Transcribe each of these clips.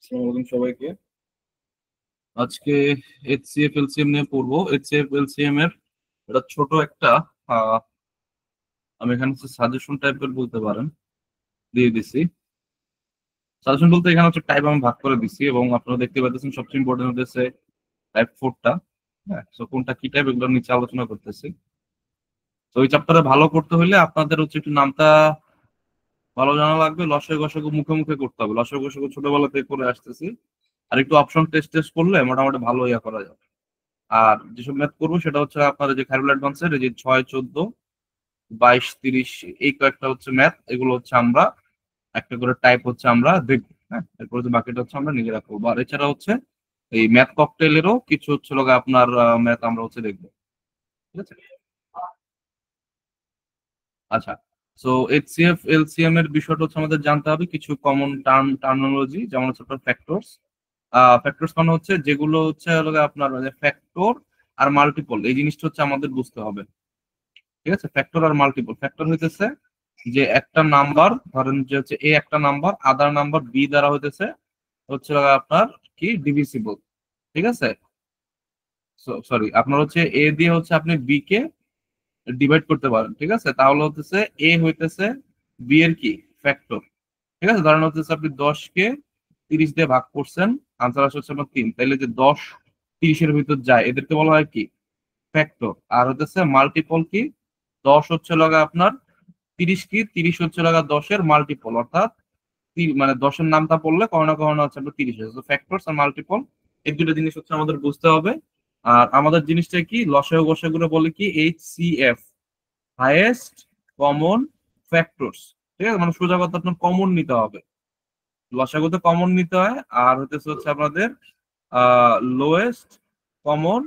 আসসালামু আলাইকুম সবাইকে। আজকে এইচসিএফ এলসিএম নিয়ে পড়বো। এইচসিএফ এলসিএম এর এটা ছোট একটা আহ, আমি এখানে সাজেশন টাইপের বলতে পারেন দিয়ে দিছি। সাজেশন বলতে এখানে হচ্ছে টাইপ আমি ভাগ করে দিছি এবং আপনারা দেখতে পাচ্ছেন সবচেয়ে ইম্পর্টেন্ট হচ্ছে টাইপ 4টা। হ্যাঁ, তো কোনটা কি টাইপ এগুলো নিচে আলোচনা করতেছি। তো ওই চ্যাপ্টারে ভালো করতে হলে আপনাদের হচ্ছে একটু নামটা ভালো জানা লাগবে, লসাগু গসাগু মুখে মুখে করতে হবে। লসাগু গসাগু ছোটবেলা থেকে করে আসতেছি, আর একটু অপশন টেস্ট টেস্ট করলে মোটামুটি ভালো ইয়া করা যাবে। আর যেসব ম্যাথ করবো সেটা হচ্ছে আপনাদের যে খাইরুল অ্যাডভান্সের এই যে 6, 14, 22, 30 এই কয়েকটা হচ্ছে ম্যাথ। এগুলো হচ্ছে আমরা একটা করে টাইপ হচ্ছে আমরা দেখবো। হ্যাঁ, এরপর হচ্ছে বাকিটা হচ্ছে আমরা নিজেরা করবো। আর এছাড়া হচ্ছে এই ম্যাথ ককটেলেরও কিছু হচ্ছে লোক আপনার ম্যাথ আমরা হচ্ছে দেখবো। ঠিক আছে। আচ্ছা, সো এইচসিএফ এলসিএম এর বিষয়টা হচ্ছে আমাদের জানতে হবে কিছু কমন টার্মিনোলজি, যেমন হচ্ছে আপনার ফ্যাক্টরস। ফ্যাক্টরস মানে হচ্ছে যেগুলো হচ্ছে আপনার ফ্যাক্টর আর মাল্টিপল, এই জিনিসটা হচ্ছে আমাদের বুঝতে হবে। ঠিক আছে, ফ্যাক্টর আর মাল্টিপল। ফ্যাক্টর হইতেছে যে একটা নাম্বার, ধরেন যে হচ্ছে এ একটা নাম্বার, আদার নাম্বার বি দ্বারা হইতেছে হচ্ছে আপনার কি ডিভিজিবল। ঠিক আছে, সরি, আপনার হচ্ছে এ দিয়ে হচ্ছে আপনি বি কে ডিভাইড করতে পারেন। ঠিক আছে, তাহলে হতেছে এ হইতেছে বি এর কি ফ্যাক্টর। ঠিক আছে, ধরেন হচ্ছে আপনি 10 কে 30 দিয়ে ভাগ করছেন, আনসার আসছে হচ্ছে আপনার 3, তাইলে যে 10 30-এর ভিতর যায় এদেরকে বলা হয় কি ফ্যাক্টর। আর হতেছে মাল্টিপল কি 10 হচ্ছে লগা আপনার 30 কি 30 হচ্ছে লাগা 10-এর মাল্টিপল, অর্থাৎ মানে 10-এর নামটা পড়লে কখনো কখনো হচ্ছে আপনার 30 হচ্ছে। ফ্যাক্টরস আর মাল্টিপল এই দুটো জিনিস হচ্ছে আমাদের বুঝতে হবে। আর আমাদের জিনিসটা কি লসাগু গসাগুলো বলে কি এইচসিএফ, হাইয়েস্ট কমন ফ্যাক্টরস। ঠিক আছে, মানে সোজা কথা আপনার কমন নিতে হবে, লসাগুতে কমন নিতে হয়। আর হচ্ছে আপনাদের লোয়েস্ট কমন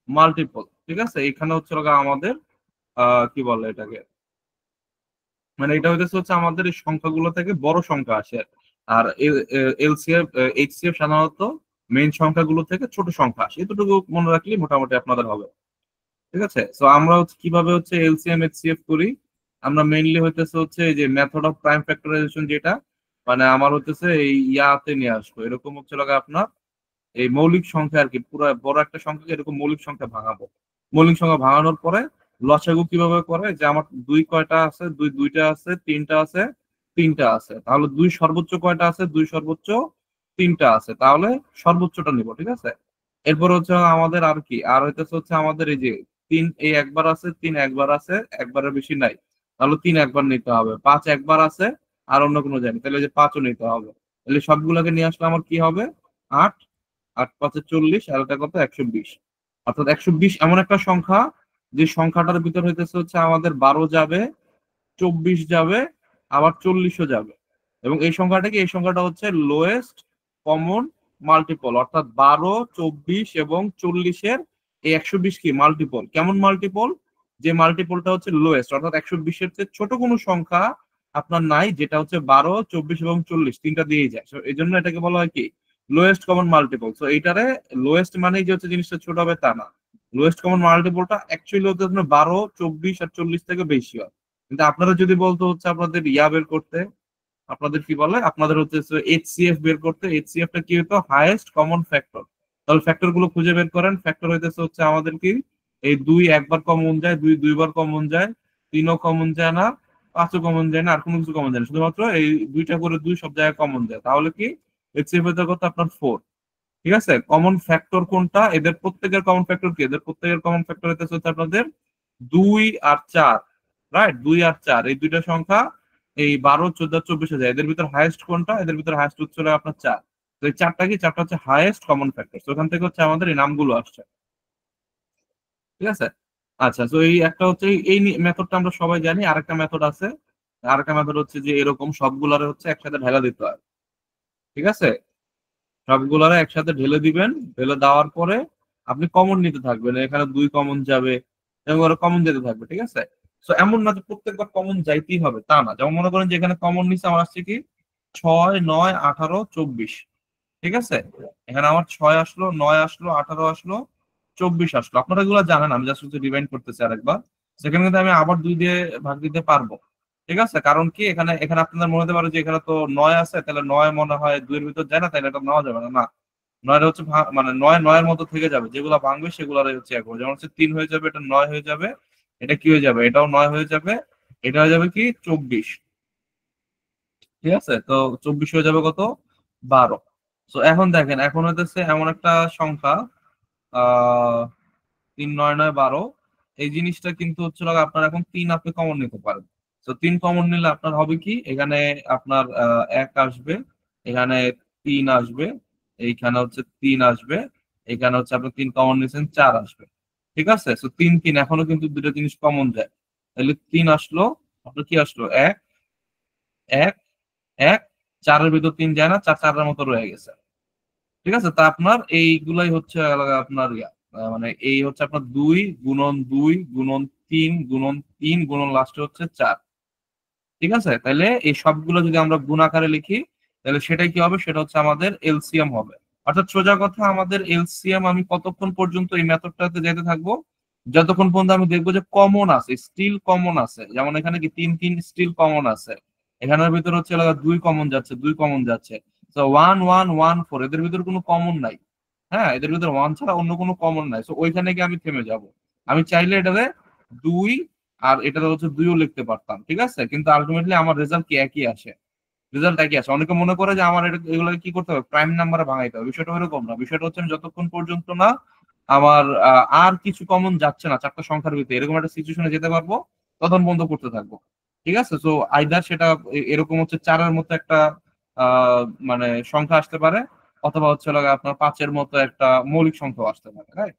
মাল্টিপল। ঠিক আছে, এখানে হচ্ছে লাগা আমাদের কি বলে এটাকে, মানে এটা হচ্ছে আমাদের এই সংখ্যাগুলো থেকে বড় সংখ্যা আসে। আর এলসিএফ এইচসিএফ সাধারণত মেইন সংখ্যাগুলো থেকে ছোট সংখ্যা আসে, এতটুকু মনে রাখলে মোটামুটি আপনাদের হবে। ঠিক আছে, তো আমরা হচ্ছে কিভাবে হচ্ছে এলসিএম এইচসিএফ করি। আমরা মেইনলি হচ্ছে এই যে মেথড অফ প্রাইম ফ্যাক্টরাইজেশন, যেটা মানে আমার হচ্ছে এই ইয়াতে নিয়ে আসবো, এরকম হচ্ছে লাগে আপনার এই মৌলিক সংখ্যা আর কি, পুরো বড় একটা সংখ্যাকে এরকম মৌলিক সংখ্যা ভাঙাবো। মৌলিক সংখ্যা ভাঙানোর পরে লসাগু কিভাবে করে, যে আমার দুই কয়টা আছে, দুইটা আছে, তিনটা আছে, তিনটা আছে, তাহলে দুই সর্বোচ্চ কয়টা আছে, দুই সর্বোচ্চ তিনটা আছে, তাহলে সর্বোচ্চটা নিব। ঠিক আছে, এরপর হচ্ছে আমাদের আর কি, আর হচ্ছে আমাদের এই যে তিন এই একবার আছে, তিন একবার আছে, একবারের বেশি নাই, তাহলে তিন একবার নিতে হবে। পাঁচ একবার আছে আর অন্য কোনো জানি, তাহলে এই যে পাঁচও নিতে হবে। তাহলে সবগুলোকে নিয়ে আসলে আমার কি হবে, 8, 8 × 5 = 40, আর এটা কত 120। অর্থাৎ 120 এমন একটা সংখ্যা যে সংখ্যাটার ভিতর হচ্ছে আমাদের 12 যাবে, 24 যাবে, আবার 40ও যাবে। এবং এই সংখ্যাটা কি, এই সংখ্যাটা হচ্ছে লোয়েস্ট কমন মাল্টিপল, অর্থাৎ 12, 24 এবং 40-এর এই 120 কি মাল্টিপল। কেমন মাল্টিপল, যে মাল্টিপলটা হচ্ছে লোয়েস্ট, অর্থাৎ 120-এর চেয়ে ছোট কোনো সংখ্যা আপনার নাই, যেটা হচ্ছে 12, 24 এবং 40 তিনটা দিয়েই যায়। এই জন্য এটাকে বলা হয় কি লোয়েস্ট কমন মাল্টিপল। তো এইটারে লোয়েস্ট মানেই যে হচ্ছে জিনিসটা ছোট হবে তা না, লোয়েস্ট কমন মাল্টিপলটা অ্যাকচুয়ালি হচ্ছে 12, 24 আর 40 থেকে বেশি হয়। কিন্তু আপনারা যদি বলতো হচ্ছে আপনাদের ইয়া বের করতে, আপনাদের কি বলে, আপনাদের হচ্ছে এইচসিএফ বের করতে, এইচসিএফ টা কি হতো হাইয়েস্ট কমন ফ্যাক্টর। তাহলে ফ্যাক্টর গুলো খুঁজে বের করেন। ফ্যাক্টর হচ্ছে আমাদের কি এই দুই একবার কমন যায়, দুই দুইবার কমন যায়, তিনও কমন যায় না, পাঁচও কমন যায় না, আর কোনো কিছু কমন যায় না, শুধুমাত্র এই দুইটা করে দুই সব জায়গায় কমন যায়। তাহলে কি এইচসিএফ এর কত আপনার 4। ঠিক আছে, কমন ফ্যাক্টর কোনটা, এদের প্রত্যেকের কমন ফ্যাক্টর কি, এদের প্রত্যেকের কমন ফ্যাক্টর হচ্ছে আপনাদের 2 আর 4। রাইট, 2 আর 4 এই দুইটা সংখ্যা এই 12, 14 আর 24 যায়, এদের ভিতর হাইয়েস্ট কোনটা, এদের ভিতর হাইয়েস্ট হচ্ছে হলো আপনার 4। তো এই চারটা কি, চারটা হচ্ছে হাইয়েস্ট কমন ফ্যাক্টর, তো ওখান থেকে হচ্ছে আমাদের এই নামগুলো আসছে। ঠিক আছে, আচ্ছা, তো এই একটা হচ্ছে এই মেথডটা আমরা সবাই জানি। আরেকটা মেথড আছে, আরেকটা মেথড হচ্ছে যে এরকম সবগুলারে হচ্ছে একসাথে ঢেলা দিতে হয়। ঠিক আছে, সবগুলারে একসাথে ঢেলে দিবেন, ঢেলে দেওয়ার পরে আপনি কমন নিতে থাকবেন, এখানে দুই কমন যাবে এবং ওরা কমন যেতে থাকবে। ঠিক আছে, তো এমন না যে প্রত্যেকবার কমন যাইতেই হবে, তা না। যেমন মনে করেন যে এখানে কমন নিচ্ছে আমার আসছে কি 6, 9, 18, 24। ঠিক আছে, এখানে আমার 6 আসলো, 9 আসলো, 18 আসলো, 24 আসলো। আপনারা এগুলো জানেন, আমি জাস্ট হচ্ছে রিমাইন্ড করতেছি আরেকবার। সেখানে কিন্তু আমি আবার 2 দিয়ে ভাগ দিতে পারবো। ঠিক আছে, কারণ কি এখানে এখানে আপনাদের মনে হতে পারে যে এখানে তো 9 আছে, তাহলে 9 মনে হয় 2 এর ভিতর যায় না, তাহলে এটা নেওয়া যাবে না। না, 9 হচ্ছে মানে 9 9 এর মতো থেকে যাবে, যেগুলো ভাঙবে সেগুলো হচ্ছে এক হবে। যেমন হচ্ছে 3 হয়ে যাবে, এটা 9 হয়ে যাবে, এটা কি হয়ে যাবে, এটাও 9 হয়ে যাবে, এটা হয়ে যাবে কি 24। ঠিক আছে, তো 24 হয়ে যাবে কত, 12। তো এখন দেখেন, এখন হইতেছে এমন একটা সংখ্যা, 3 9 9 12, এই জিনিসটা কিন্তু হচ্ছে আপনার এখন 3 আপনি কমন নিতে পারেন। তো 3 কমন নিলে আপনার হবে কি, এখানে আপনার 1 আসবে, এখানে 3 আসবে, এইখানে হচ্ছে 3 আসবে, এখানে হচ্ছে আপনি 3 কমন নিয়েছেন, 4 আসবে। ঠিক আছে, তো 3 3 এখনো কিন্তু দুটো জিনিস কমন যায়, তাহলে 3 আসলো, আপনার কি আসলো, 1 1 1, 4-এর ভিতর 3 যায় না, 4 4-এর মতো রয়ে গেছে। ঠিক আছে, তা আপনার এইগুলাই হচ্ছে আপনার মানে এই হচ্ছে আপনার 2 গুণন 2 গুণন 3 গুণন 3 লাস্টে হচ্ছে 4। ঠিক আছে, তাহলে এই সবগুলো যদি আমরা গুণ আকারে লিখি, তাহলে সেটাই কি হবে, সেটা হচ্ছে আমাদের এলসিএম হবে। অর্থাৎ সোজা কথা, আমাদের এলসিএম আমি কতক্ষণ পর্যন্ত এই মেথডটাতে যেতে থাকবো, যতক্ষণ পর্যন্ত আমি দেখবো যে কমন আছে, স্টিল কমন আছে। যেমন এখানে কি 3 3 স্টিল কমন আছে, এখানের ভিতর হচ্ছে 2 কমন যাচ্ছে, 2 কমন যাচ্ছে, তো 1 1 1 4, এদের ভিতর কোনো কমন নাই। হ্যাঁ, এদের ভিতর 1 ছাড়া অন্য কোনো কমন নাই, তো ওইখানে গিয়ে আমি থেমে যাব। আমি চাইলে এটাতে 2 আর এটাতে হচ্ছে 2ও লিখতে পারতাম। ঠিক আছে, কিন্তু আলটিমেটলি আমার রেজাল্ট কি একই আসে, রেজাল্ট একই আসে। অনেকে মনে করে যে আমার এগুলো কি করতে হবে, প্রাইম নাম্বারে ভাঙাইতে হবে। বিষয়টা এরকম না, বিষয়টা হচ্ছে আমি যতক্ষণ পর্যন্ত না আমার আর কিছু কমন যাচ্ছে না চারটা সংখ্যার ভিতরে, এরকম একটা সিচুয়েশনে যেতে পারবো, তখন বন্ধ করতে থাকবো। ঠিক আছে, তো আইদার সেটা এরকম হচ্ছে 4-এর মতো একটা মানে সংখ্যা আসতে পারে, অথবা হচ্ছে আপনার 5-এর মতো একটা মৌলিক সংখ্যা আসতে পারে, রাইট?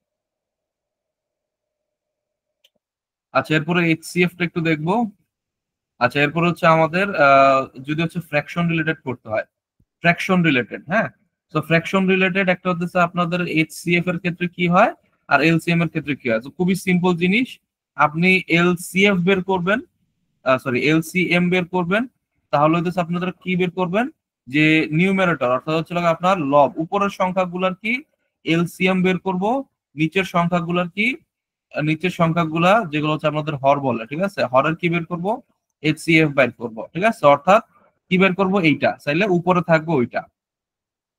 আচ্ছা, এরপরে এইচসিএফ টা একটু দেখবো। আচ্ছা, এরপর হচ্ছে আমাদের যদি হচ্ছে ফ্র্যাকশন রিলেটেড করতে হয়, ফ্র্যাকশন রিলেটেড, হ্যাঁ। তো ফ্র্যাকশন রিলেটেড একটা হচ্ছে আপনাদের এইচসিএফ এর ক্ষেত্রে কি হয় আর এলসিএম এর ক্ষেত্রে কি হয়। তো খুবই সিম্পল জিনিস, আপনি এলসিএফ বের করবেন, সরি এলসিএম বের করবেন, তাহলে হচ্ছে আপনাদের কি বের করবেন, যে নিউমেরেটর অর্থাৎ হচ্ছে আপনার লব, উপরের সংখ্যাগুলার কি এলসিএম বের করব, নিচের সংখ্যাগুলার কি, নিচের সংখ্যাগুলা যেগুলো হচ্ছে আপনাদের হর বলে, ঠিক আছে, হরের কি বের করব, এইচসিএফ বের করব। ঠিক আছে, অর্থাৎ কি বের করব, এইটা চাইলে উপরে থাকবে ওইটা।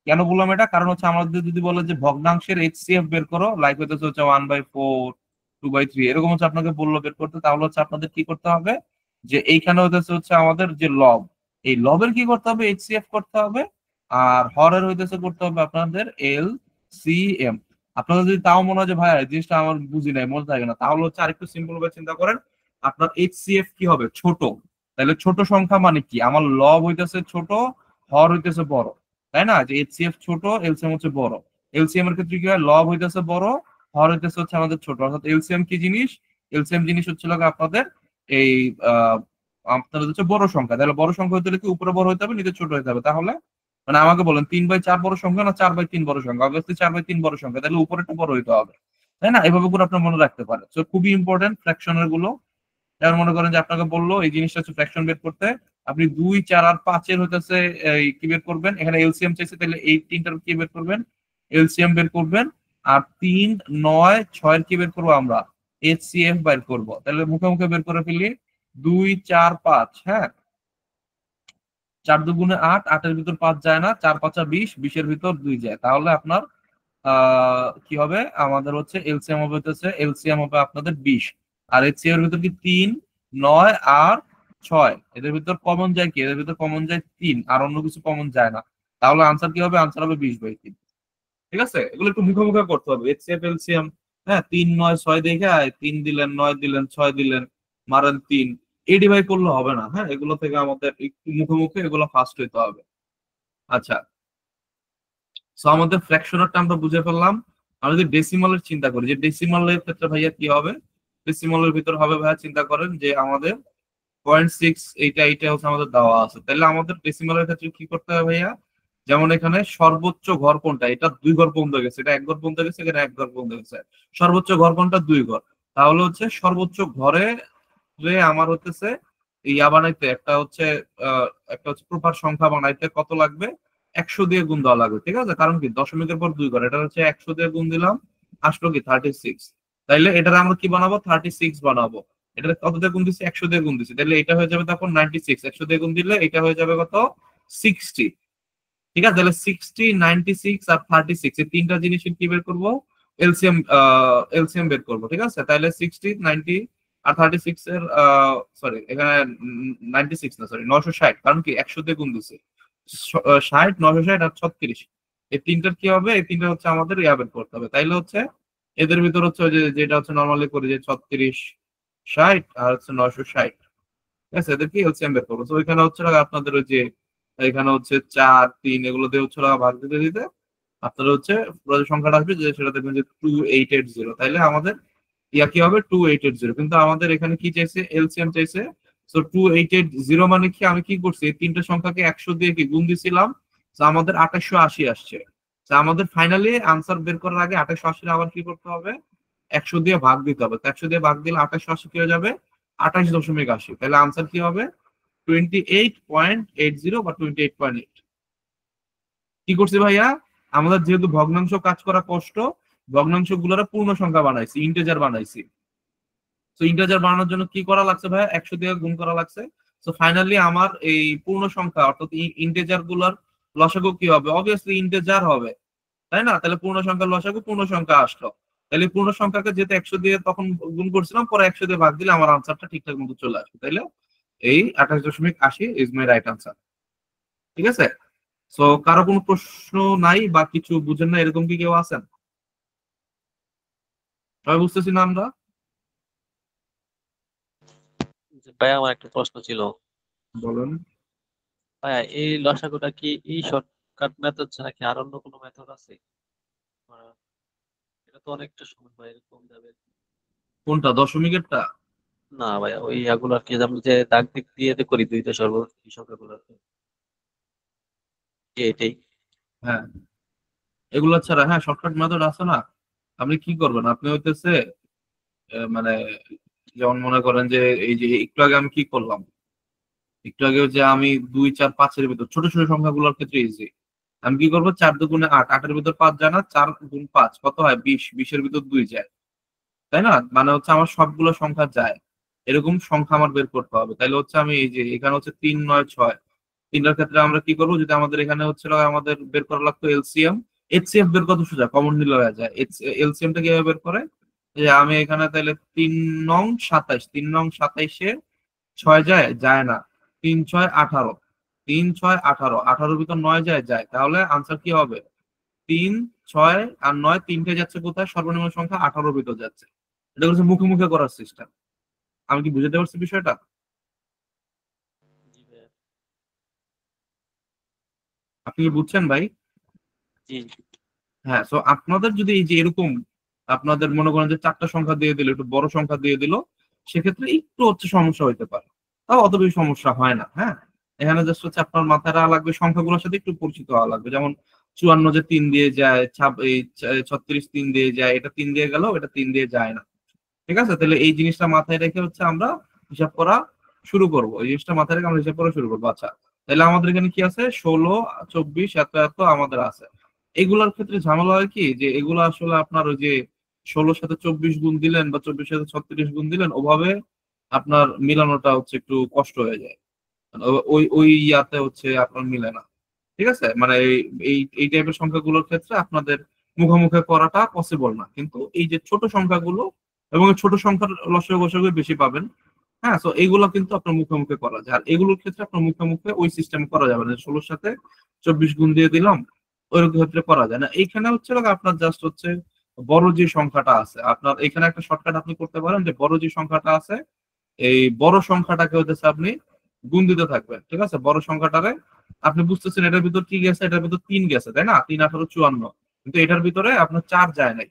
কেন বললাম এটা, কারণ হচ্ছে আমাদের যদি বলে যে ভগ্নাংশের এইচসিএফ বের করো, লাইক হচ্ছে 1/4, 2/3, এরকম হচ্ছে আপনাকে বললো বের করতে, তাহলে হচ্ছে আপনাদের কি করতে হবে, যে এইখানে হচ্ছে আমাদের যে লব, এই লবের কি করতে হবে, এইচসিএফ করতে হবে, আর হরের করতে হবে আপনাদের এল সি এম। আপনাদের যদি তাও মনে হয় যে ভাই এই জিনিসটা আমার বুঝি নাই, মনে থাকে না, তাহলে হচ্ছে আরেকটু সিম্পল ভাবে চিন্তা করেন, আপনার এইচসিএফ কি হবে, ছোট। তাহলে ছোট সংখ্যা মানে কি, আমার লব হইতেছে ছোট, হর হইতেছে বড়, তাই না, যে এইচসিএফ ছোট, এলসিএম হচ্ছে বড়। এলসিএম এর ক্ষেত্রে কি হয়, লব হইতেছে বড়, হর হইতেছে হচ্ছে আমাদের ছোট। অর্থাৎ এলসিএম কি জিনিস, এলসিএম জিনিস হচ্ছে আপনাদের এই আপনাদের হচ্ছে বড় সংখ্যা। তাহলে বড় সংখ্যা হতে হলে কি উপরে বড় হতে হবে, নিচে ছোট হতে হবে। তাহলে মানে আমাকে বলেন 3/4 বড় সংখ্যা না 4/3 বড় সংখ্যা, অবভিয়াসলি 4/3 বড় সংখ্যা, তাহলে উপরেটা বড় হইতে হবে, তাই না। এভাবে করে আপনার মনে রাখতে পারে, তো খুবই ইম্পর্টেন্ট ফ্র্যাকশনের গুলো। যেমন মনে করেন যে আপনাকে বললো এই জিনিসটা হচ্ছে ফ্র্যাকশন বের করতে, আপনি 2 4 আর 5-এর হইতেছে এই কি বের করবেন, এখানে এলসিএম চাইছে, তাহলে এই তিনটার কি বের করবেন, এলসিএম বের করবেন। আর 3 9 6 এর কি বের করবো আমরা, এইচসিএফ বের করবো। তাহলে মুখে মুখে বের করে ফেলি, 2 4 5, হ্যাঁ, 4 2 8, 8-এর ভিতর 5 যায় না, 4 5 20, 20-এর ভিতর 2 যায়, তাহলে আপনার কি হবে, আমাদের হচ্ছে এলসিএম হবে, এলসিএম হবে আপনাদের 20। আর এইচসিএম এর ভিতর কি 3 9 আর 6, এদের ভিতর কমন যায় কি, এদের ভিতর কমন যায় 3, আর অন্য কিছু কমন যায় না, তাহলে আনসার কি হবে, আনসার হবে 20/3। ঠিক আছে, এগুলো একটু মুখে মুখে করতে হবে, এইচসিএফ এলসিএম। হ্যাঁ, 3 9 6 দেখে 3 দিলেন, 9 দিলেন, 6 দিলেন, মারেন 3, এই ডিভাইড করলে হবে না। হ্যাঁ, এগুলো থেকে আমাদের একটু মুখে মুখে এগুলো ফাস্ট হইতে হবে। আচ্ছা, সো আমাদের ফ্র্যাকশনারটা আমরা বুঝে ফেললাম। আমরা যদি ডেসিমালের চিন্তা করি, যে ডেসিমালের ক্ষেত্রে ভাইয়া কি হবে, ডেসিমালের ভিতর হবে ভাইয়া, চিন্তা করেন যে আমাদের 0.6, এইটা এইটা হচ্ছে আমাদের দেওয়া আছে, তাহলে আমাদের ডেসিমালের ক্ষেত্রে কি করতে হবে ভাইয়া, যেমন এখানে সর্বোচ্চ ঘর কোনটা, এটা 2 ঘর পর্যন্ত গেছে, এটা 1 ঘর পর্যন্ত গেছে, এখানে 1 ঘর পর্যন্ত গেছে, সর্বোচ্চ ঘর কোনটা, 2 ঘর। তাহলে হচ্ছে সর্বোচ্চ ঘরে আমার হচ্ছে ইয়া বানাইতে একটা হচ্ছে প্রপার সংখ্যা বানাইতে কত লাগবে, 100 দিয়ে গুণ দেওয়া লাগবে। ঠিক আছে, কারণ কি দশমিকের পর 2 ঘর, এটা হচ্ছে 100 দিয়ে গুণ দিলাম, আসলো কি 36। তাইলে এটার আমরা কি বানাবো, 36 বানাবো। এটা কত দিয়ে গুণ দিচ্ছি, 100 দিয়ে গুণ দিচ্ছি, তাহলে এটা হয়ে যাবে তখন 96, 100 দিয়ে গুণ দিলে এটা হয়ে যাবে কত, 60। ঠিক আছে, তাহলে 60, 96 আর 36 এই তিনটা জিনিসের কি বের করবো, এলসিএম, এলসিএম বের করবো। ঠিক আছে, তাহলে 60, 90 আর 36 এর, সরি এখানে 96 না, সরি 960, কারণ কি 100 দিয়ে গুণ দিছে, 60, 960 আর 36, এই তিনটার কি হবে, এই তিনটা হচ্ছে আমাদের ইয়া বের করতে হবে। তাইলে হচ্ছে এদের ভিতর হচ্ছে ওই যে যেটা হচ্ছে নর্মালি করি যে 36, 60 আর হচ্ছে 960, ঠিক আছে, এদের কি এলসিএম বের করবো। তো ওইখানে হচ্ছে আপনাদের ওই যে এখানে হচ্ছে 4, 3 এগুলো দিয়ে হচ্ছে ভাগ দিতে দিতে আপনার হচ্ছে পুরো যে সংখ্যাটা আসবে যে সেটা দেখবেন যে 2880। তাইলে আমাদের ইয়া কি হবে, 2880, কিন্তু আমাদের এখানে কি চাইছে, এলসিএম চাইছে। তো 2880 মানে কি, আমি কি করছি, এই তিনটে সংখ্যাকে 100 দিয়ে কি গুণ দিছিলাম, তো আমাদের 2880 আসছে। তো আমাদের ফাইনালি আনসার বের করার আগে 2880 আবার কি করতে হবে, 100 দিয়ে ভাগ দিতে হবে। তো 100 দিয়ে ভাগ দিলে 2880 কি হয়ে যাবে, 28.80। তাহলে আনসার কি হবে, 28.80 বা 28.8। কি করছি ভাইয়া, আমাদের যেহেতু ভগ্নাংশ কাজ করা কষ্ট, ভগ্নাংশ গুলোর পূর্ণ সংখ্যা বানাইছি, ইন্টেজার বানাইছি। তো ইন্টিজার বানানোর জন্য কি করা লাগছে ভাইয়া, 100 দিয়ে গুণ করা লাগছে। তো ফাইনালি আমার এই পূর্ণ সংখ্যা অর্থাৎ ইন্টিজার গুলার লসাগু কি হবে, অবভিয়াসলি ইন্টিজার হবে, তাই না? তাহলে পূর্ণ সংখ্যার লসাগু পূর্ণ সংখ্যা আসলো। তাহলে পূর্ণ সংখ্যাকে যেহেতু 100 দিয়ে তখন গুণ করছিলাম, পরে 100 দিয়ে ভাগ দিলে আমার আনসারটা ঠিকঠাক মতো চলে আসবে। তাইলে এই 28.80 ইজ মাই রাইট আনসার। ঠিক আছে, তো কারো কোনো প্রশ্ন নাই বা কিছু বুঝেন না এরকম কি কেউ আছেন? সবাই বুঝতেছি না আমরা? ভাই আমার একটা প্রশ্ন ছিল। বলেন। ভাইয়া এই লসাগুটা কি এই শর্টকাট মেথড ছাড়া কি আর অন্য কোনো মেথড আছে? আহ, এটা তো অনেকটা সময় ভাই কম যাবে। কোনটা, দশমিকেরটা? না ভাইয়া ওই এগুলো আর কি, আমরা যে দাগ দিক দিয়ে যে করি দুইটা সর্বশেষ সংখ্যাগুলো এটাই। হ্যাঁ, এগুলো ছাড়া হ্যাঁ শর্টকাট মেথড আছে না। আপনি কি করবেন, আপনি হইতেছে মানে যেমন মনে করেন যে এই যে একটু আগে আমি কি করলাম, একটু আগে যে আমি 2, 4, 5 এর ভিতর ছোট ছোট সংখ্যাগুলোর ক্ষেত্রে ইজি, আমি কি করবো, 4 দুগুণে 8, 8 এর ভিতর 5 যায় না, 4 গুণ 5 কত হয়, 20, 20 এর ভিতর 2 যায়, তাই না? মানে হচ্ছে আমার সবগুলো সংখ্যা যায়, এরকম সংখ্যা আমার বের করতে হবে। তাইলে হচ্ছে আমি এই যে এখানে হচ্ছে 3, 9, 6, তিনটার ক্ষেত্রে আমরা কি করবো, যদি আমাদের এখানে হচ্ছে আমাদের বের করা লাগতো এলসিএম, এইচসিএফ বের কত সোজা, কমন নিলে হয়ে যায়। এলসিএম টা কিভাবে বের করে, যে আমি এখানে তাহলে 3 9 27, 3 9 27-এ 6 যায়, যায় না, 3 6 18, 3 6 18, 18-এর ভিতর 9 যায়, যায়, তাহলে আনসার কি হবে, 3 6 আর 9, তিনটে যাচ্ছে কোথায়, সর্বনিম্ন সংখ্যা 18-এর ভিতর যাচ্ছে। এটা হচ্ছে মুখে মুখে করার সিস্টেম। আমি কি বুঝতে পারছি বিষয়টা? জি ভাইয়া। আপনি কি বুঝছেন ভাই? জি। হ্যাঁ, তো আপনাদের যদি এই যে এরকম আপনাদের মনে করেন যে 4টা সংখ্যা দিয়ে দিল, একটু বড় সংখ্যা দিয়ে দিল, সেক্ষেত্রে একটু হচ্ছে সমস্যা হইতে পারে, তাও অত বেশি সমস্যা হয় না। হ্যাঁ, এখানে জাস্ট হচ্ছে আপনার মাথায় রাখা লাগবে, সংখ্যাগুলোর সাথে একটু পরিচিত হওয়া লাগবে। যেমন 54 যে 3 দিয়ে যায়, 36 3 দিয়ে যায়, এটা 3 দিয়ে গেল, এটা 3 দিয়ে যায় না। ঠিক আছে, তাহলে এই জিনিসটা মাথায় রেখে হচ্ছে আমরা হিসাব করা শুরু করব, এই জিনিসটা মাথায় রেখে আমরা হিসাব করা শুরু করবো। আচ্ছা, তাহলে আমাদের এখানে কি আছে, 16, 24, এত এত আমাদের আছে। এগুলোর ক্ষেত্রে ঝামেলা হয় কি, যে এগুলো আসলে আপনার ওই যে 16-র সাথে 24 গুণ দিলেন বা 24-এর সাথে 36 গুণ দিলেন, ওভাবে আপনার মিলানোটা হচ্ছে একটু কষ্ট হয়ে যায়। মানে ওই ওই ইয়াতে হচ্ছে আপনার মিলে না। ঠিক আছে, মানে এই এই টাইপের সংখ্যাগুলোর ক্ষেত্রে আপনাদের মুখোমুখি করাটা পসিবল না, কিন্তু এই যে ছোট সংখ্যাগুলো এবং এই ছোট সংখ্যার লসাগু গসাগু বেশি পাবেন। হ্যাঁ, তো এইগুলো কিন্তু আপনার মুখোমুখি করা যায়, আর এগুলোর ক্ষেত্রে আপনার মুখোমুখি ওই সিস্টেম করা যাবে না, 16-র সাথে 24 গুণ দিয়ে দিলাম, ওই ক্ষেত্রে করা যায় না। এইখানে হচ্ছে আপনার জাস্ট হচ্ছে বড় যে সংখ্যাটা আছে, আপনার এখানে একটা শর্টকাট আপনি করতে পারেন, যে বড় যে সংখ্যাটা আছে এই বড় সংখ্যাটাকে হচ্ছে আপনি গুণ দিতে থাকবেন। ঠিক আছে, বড় সংখ্যাটারে আপনি বুঝতেছেন এটার ভিতর কি গেছে, এটার ভিতর 3 গেছে, তাই না, 3 18 54, কিন্তু এটার ভিতরে আপনার 4 যায় নাই,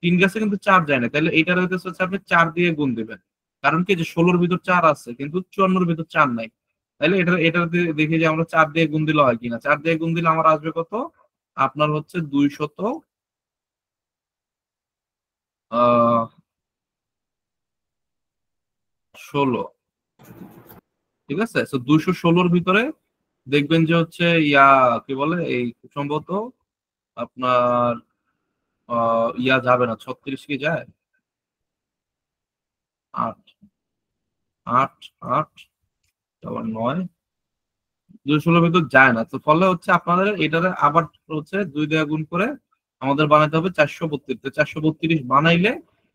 3 গেছে কিন্তু 4 যায় না, তাহলে এইটার হচ্ছে আপনি 4 দিয়ে গুণ দিবেন। কারণ কি, যে 16-র ভিতর 4 আছে কিন্তু 54-এর ভিতর 4 নাই। তাহলে এটা দেখি যে আমরা 4 দিয়ে গুণ দিলে হয় কিনা, 4 দিয়ে গুণ দিলে আমার আসবে কত, আপনার হচ্ছে 216। ঠিক আছে, তো 216-র ভিতরে দেখবেন যে হচ্ছে ইয়া কি বলে, এই খুব সম্ভবত আপনার ইয়া যাবে না, 36 কি যায়, 8, 8 8 আবার 9 216 ভিতর যায় না, তো ফলে হচ্ছে আপনাদের এটারে আবার হচ্ছে 2 দিয়ে গুণ করে আমাদের বানাতে হবে 432। তো 432 বানাইলে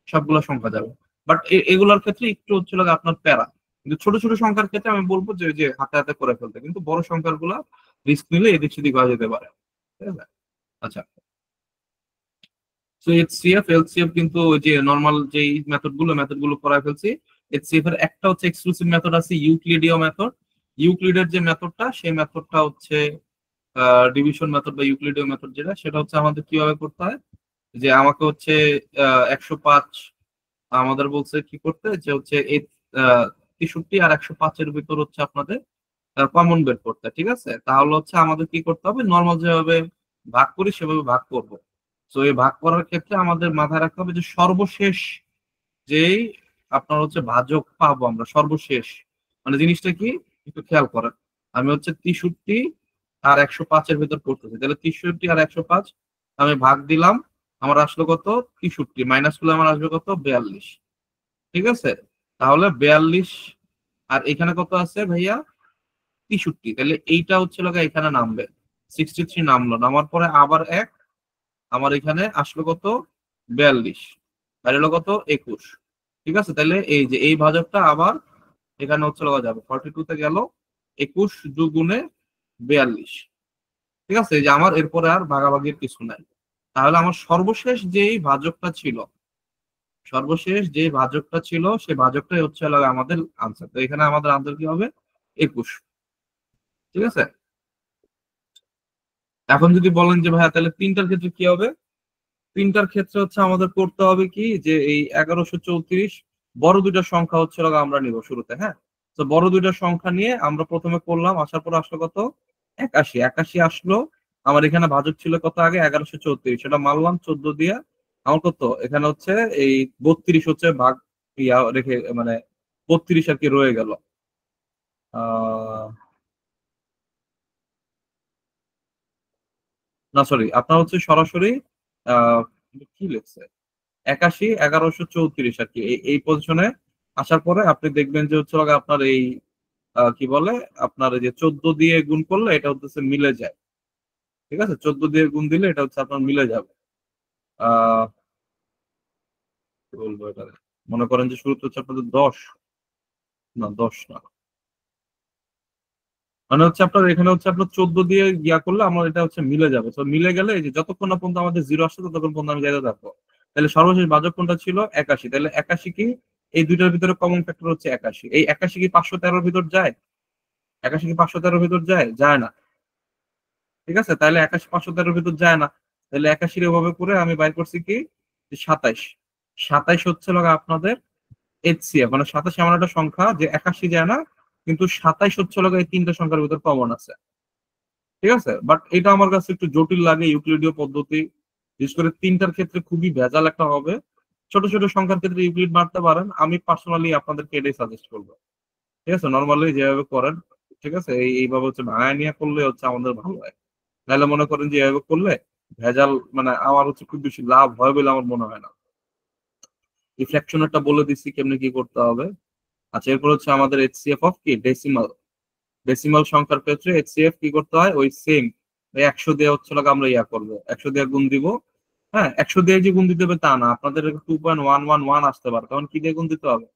সবগুলো সংখ্যা যাবে। বাট এগুলোর ক্ষেত্রে একটু হচ্ছিল গিয়ে আপনার প্যারা, কিন্তু ছোট ছোট সংখ্যার ক্ষেত্রে আমি বলবো যে যে হাতে হাতে করে ফেলতে, কিন্তু বড় সংখ্যার গুলা রিস্ক নিলে এদিক সেদিক হয়ে যেতে পারে। ঠিক আছে? আচ্ছা, তো এইচসিএফ এলসিএফ কিন্তু ওই যে নরমাল যেই মেথড গুলো করায় ফেলছি। এইচসিএফ এর একটা হচ্ছে এক্সক্লুসিভ মেথড আছে, ইউক্লিডীয় মেথড। ইউক্লিডের যে মেথডটা, সেই মেথডটা হচ্ছে ডিভিশন মেথড বা ইউক্লিডীয় মেথড, যেটা সেটা হচ্ছে আমাদের কিভাবে করতে হয়, যে আমাকে হচ্ছে 105 আমাদের বলছে কি করতে, যে হচ্ছে এই 63 আর 105-এর ভিতর হচ্ছে আপনাদের কমন বের করতে। ঠিক আছে, তাহলে হচ্ছে আমাদের কি করতে হবে, নর্মাল যেভাবে ভাগ করি সেভাবে ভাগ করব। তো এই ভাগ করার ক্ষেত্রে আমাদের মাথায় রাখতে হবে যে সর্বশেষ যেই আপনার হচ্ছে ভাজক পাবো আমরা সর্বশেষ, মানে জিনিসটা কি একটু খেয়াল করেন। আমি হচ্ছে 63 আর 105-এর ভিতর করতেছি, তাহলে 63 আর 105 আমি ভাগ দিলাম, আমার আসলো কত 63, মাইনাস করলে আমার আসবে কত 42। ঠিক আছে, তাহলে 42 আর এখানে কত আছে ভাইয়া 63, তাহলে এইটা হচ্ছে লগা এখানে নামবে। 63 নামলো, নামার পরে আবার এক, আমার এখানে আসলো কত 42, বাইরে কত 21। ঠিক আছে, তাহলে এই যে এই ভাজকটা আবার এখানে হচ্ছে লগা যাবে 42 তে গেল, 21 দুগুণে 42। ঠিক আছে, এই যে আমার এরপরে আর ভাগাভাগির কিছু নাই। তাহলে আমার সর্বশেষ যে ভাজকটা ছিল সেই ভাজকটাই হচ্ছে লগা আমাদের আনসার। তো এখানে আমাদের আনসার কি হবে 21। ঠিক আছে, এখন যদি বলেন যে ভাইয়া তাহলে তিনটার ক্ষেত্রে কি হবে, তিনটার ক্ষেত্রে হচ্ছে আমাদের করতে হবে কি, যে এই 1134 বড় দুইটা সংখ্যা হচ্ছে লগা আমরা নিব শুরুতে। হ্যাঁ, তো বড় দুইটা সংখ্যা নিয়ে আমরা প্রথমে করলাম, আসার পর আসলো কত 81। 81 আসলো, আমার এখানে ভাজক ছিল কত আগে 1134, সেটা মারলাম 14 দিয়ে, আমার কত এখানে হচ্ছে এই 32 হচ্ছে ভাগ ইয়া রেখে, মানে 32 আর কি রয়ে গেল। আহ না সরি, আপনার হচ্ছে সরাসরি আহ কি লিখছে 81 1134 আর কি, এই পজিশনে আসার পরে আপনি দেখবেন যে হচ্ছে লগা আপনার এই কি বলে, আপনার এই যে 14 দিয়ে গুণ করলে এটা হচ্ছে মিলে যায়। ঠিক আছে, 14 দিয়ে গুণ দিলে এটা হচ্ছে আপনার মিলে যাবে। আহ কি বলবো এটা, মনে করেন যে শুরুতে হচ্ছে আপনাদের 10, না 10 না, মানে হচ্ছে আপনার এখানে হচ্ছে আপনার 14 দিয়ে গিয়া করলে আমার এটা হচ্ছে মিলে যাবে। তো মিলে গেলে এই যে যতক্ষণ না পর্যন্ত আমাদের জিরো আসছে ততক্ষণ পর্যন্ত আমি যাইতে থাকবো। তাহলে সর্বশেষ ভাজক কোনটা ছিল 81, তাহলে 81 কি এই দুইটার ভিতরে কমন ফ্যাক্টর হচ্ছে 81, এই 81 কি 513-র ভিতর যায়, 81 কি 513-র ভিতর যায়, যায় না। ঠিক আছে, তাহলে 81 513-র ভিতর যায় না, তাহলে 81 এভাবে করে আমি বাইর করছি কি 27। 27 হচ্ছে লগা আপনাদের এইচসিএফ, মানে 27 এমন একটা সংখ্যা যে 81 যায় না, কিন্তু 27 হচ্ছে লগা এই তিনটা সংখ্যার ভিতর কমন আছে। ঠিক আছে, বাট এটা আমার কাছে একটু জটিল লাগে ইউক্লিডীয় পদ্ধতি, বিশেষ করে তিনটার ক্ষেত্রে খুবই ভেজাল একটা হবে। ছোট ছোট সংখ্যার ক্ষেত্রে ইউক্লিড মারতে পারেন, আমি পার্সোনালি আপনাদেরকে এটাই সাজেস্ট করবো। ঠিক আছে, নর্মালি যেভাবে করেন, ঠিক আছে এইভাবে হচ্ছে ভাঙায় নিয়ে করলে হচ্ছে আমাদের ভালো হয়। নাহলে মনে করেন যে এভাবে করলে ভেজাল, মানে আমার হচ্ছে খুব বেশি লাভ হয় বলে আমার মনে হয় না। এই ফ্র্যাকশনেরটা বলে দিচ্ছি কেমনে কি করতে হবে। আচ্ছা, এরপর হচ্ছে আমাদের এইচসিএফ অফ কি ডেসিমাল। ডেসিমাল সংখ্যার ক্ষেত্রে এইচসিএফ কি করতে হয়, ওই সেম 100 দিয়ে হচ্ছে লাগে আমরা ইয়া করবো, 100 দিয়ে গুণ দিব। হ্যাঁ, 100 দিয়ে যে গুণ দিতে হবে তা না, আপনাদের 2.111 আসতে পারে, তখন কি দিয়ে গুণ দিতে হবে,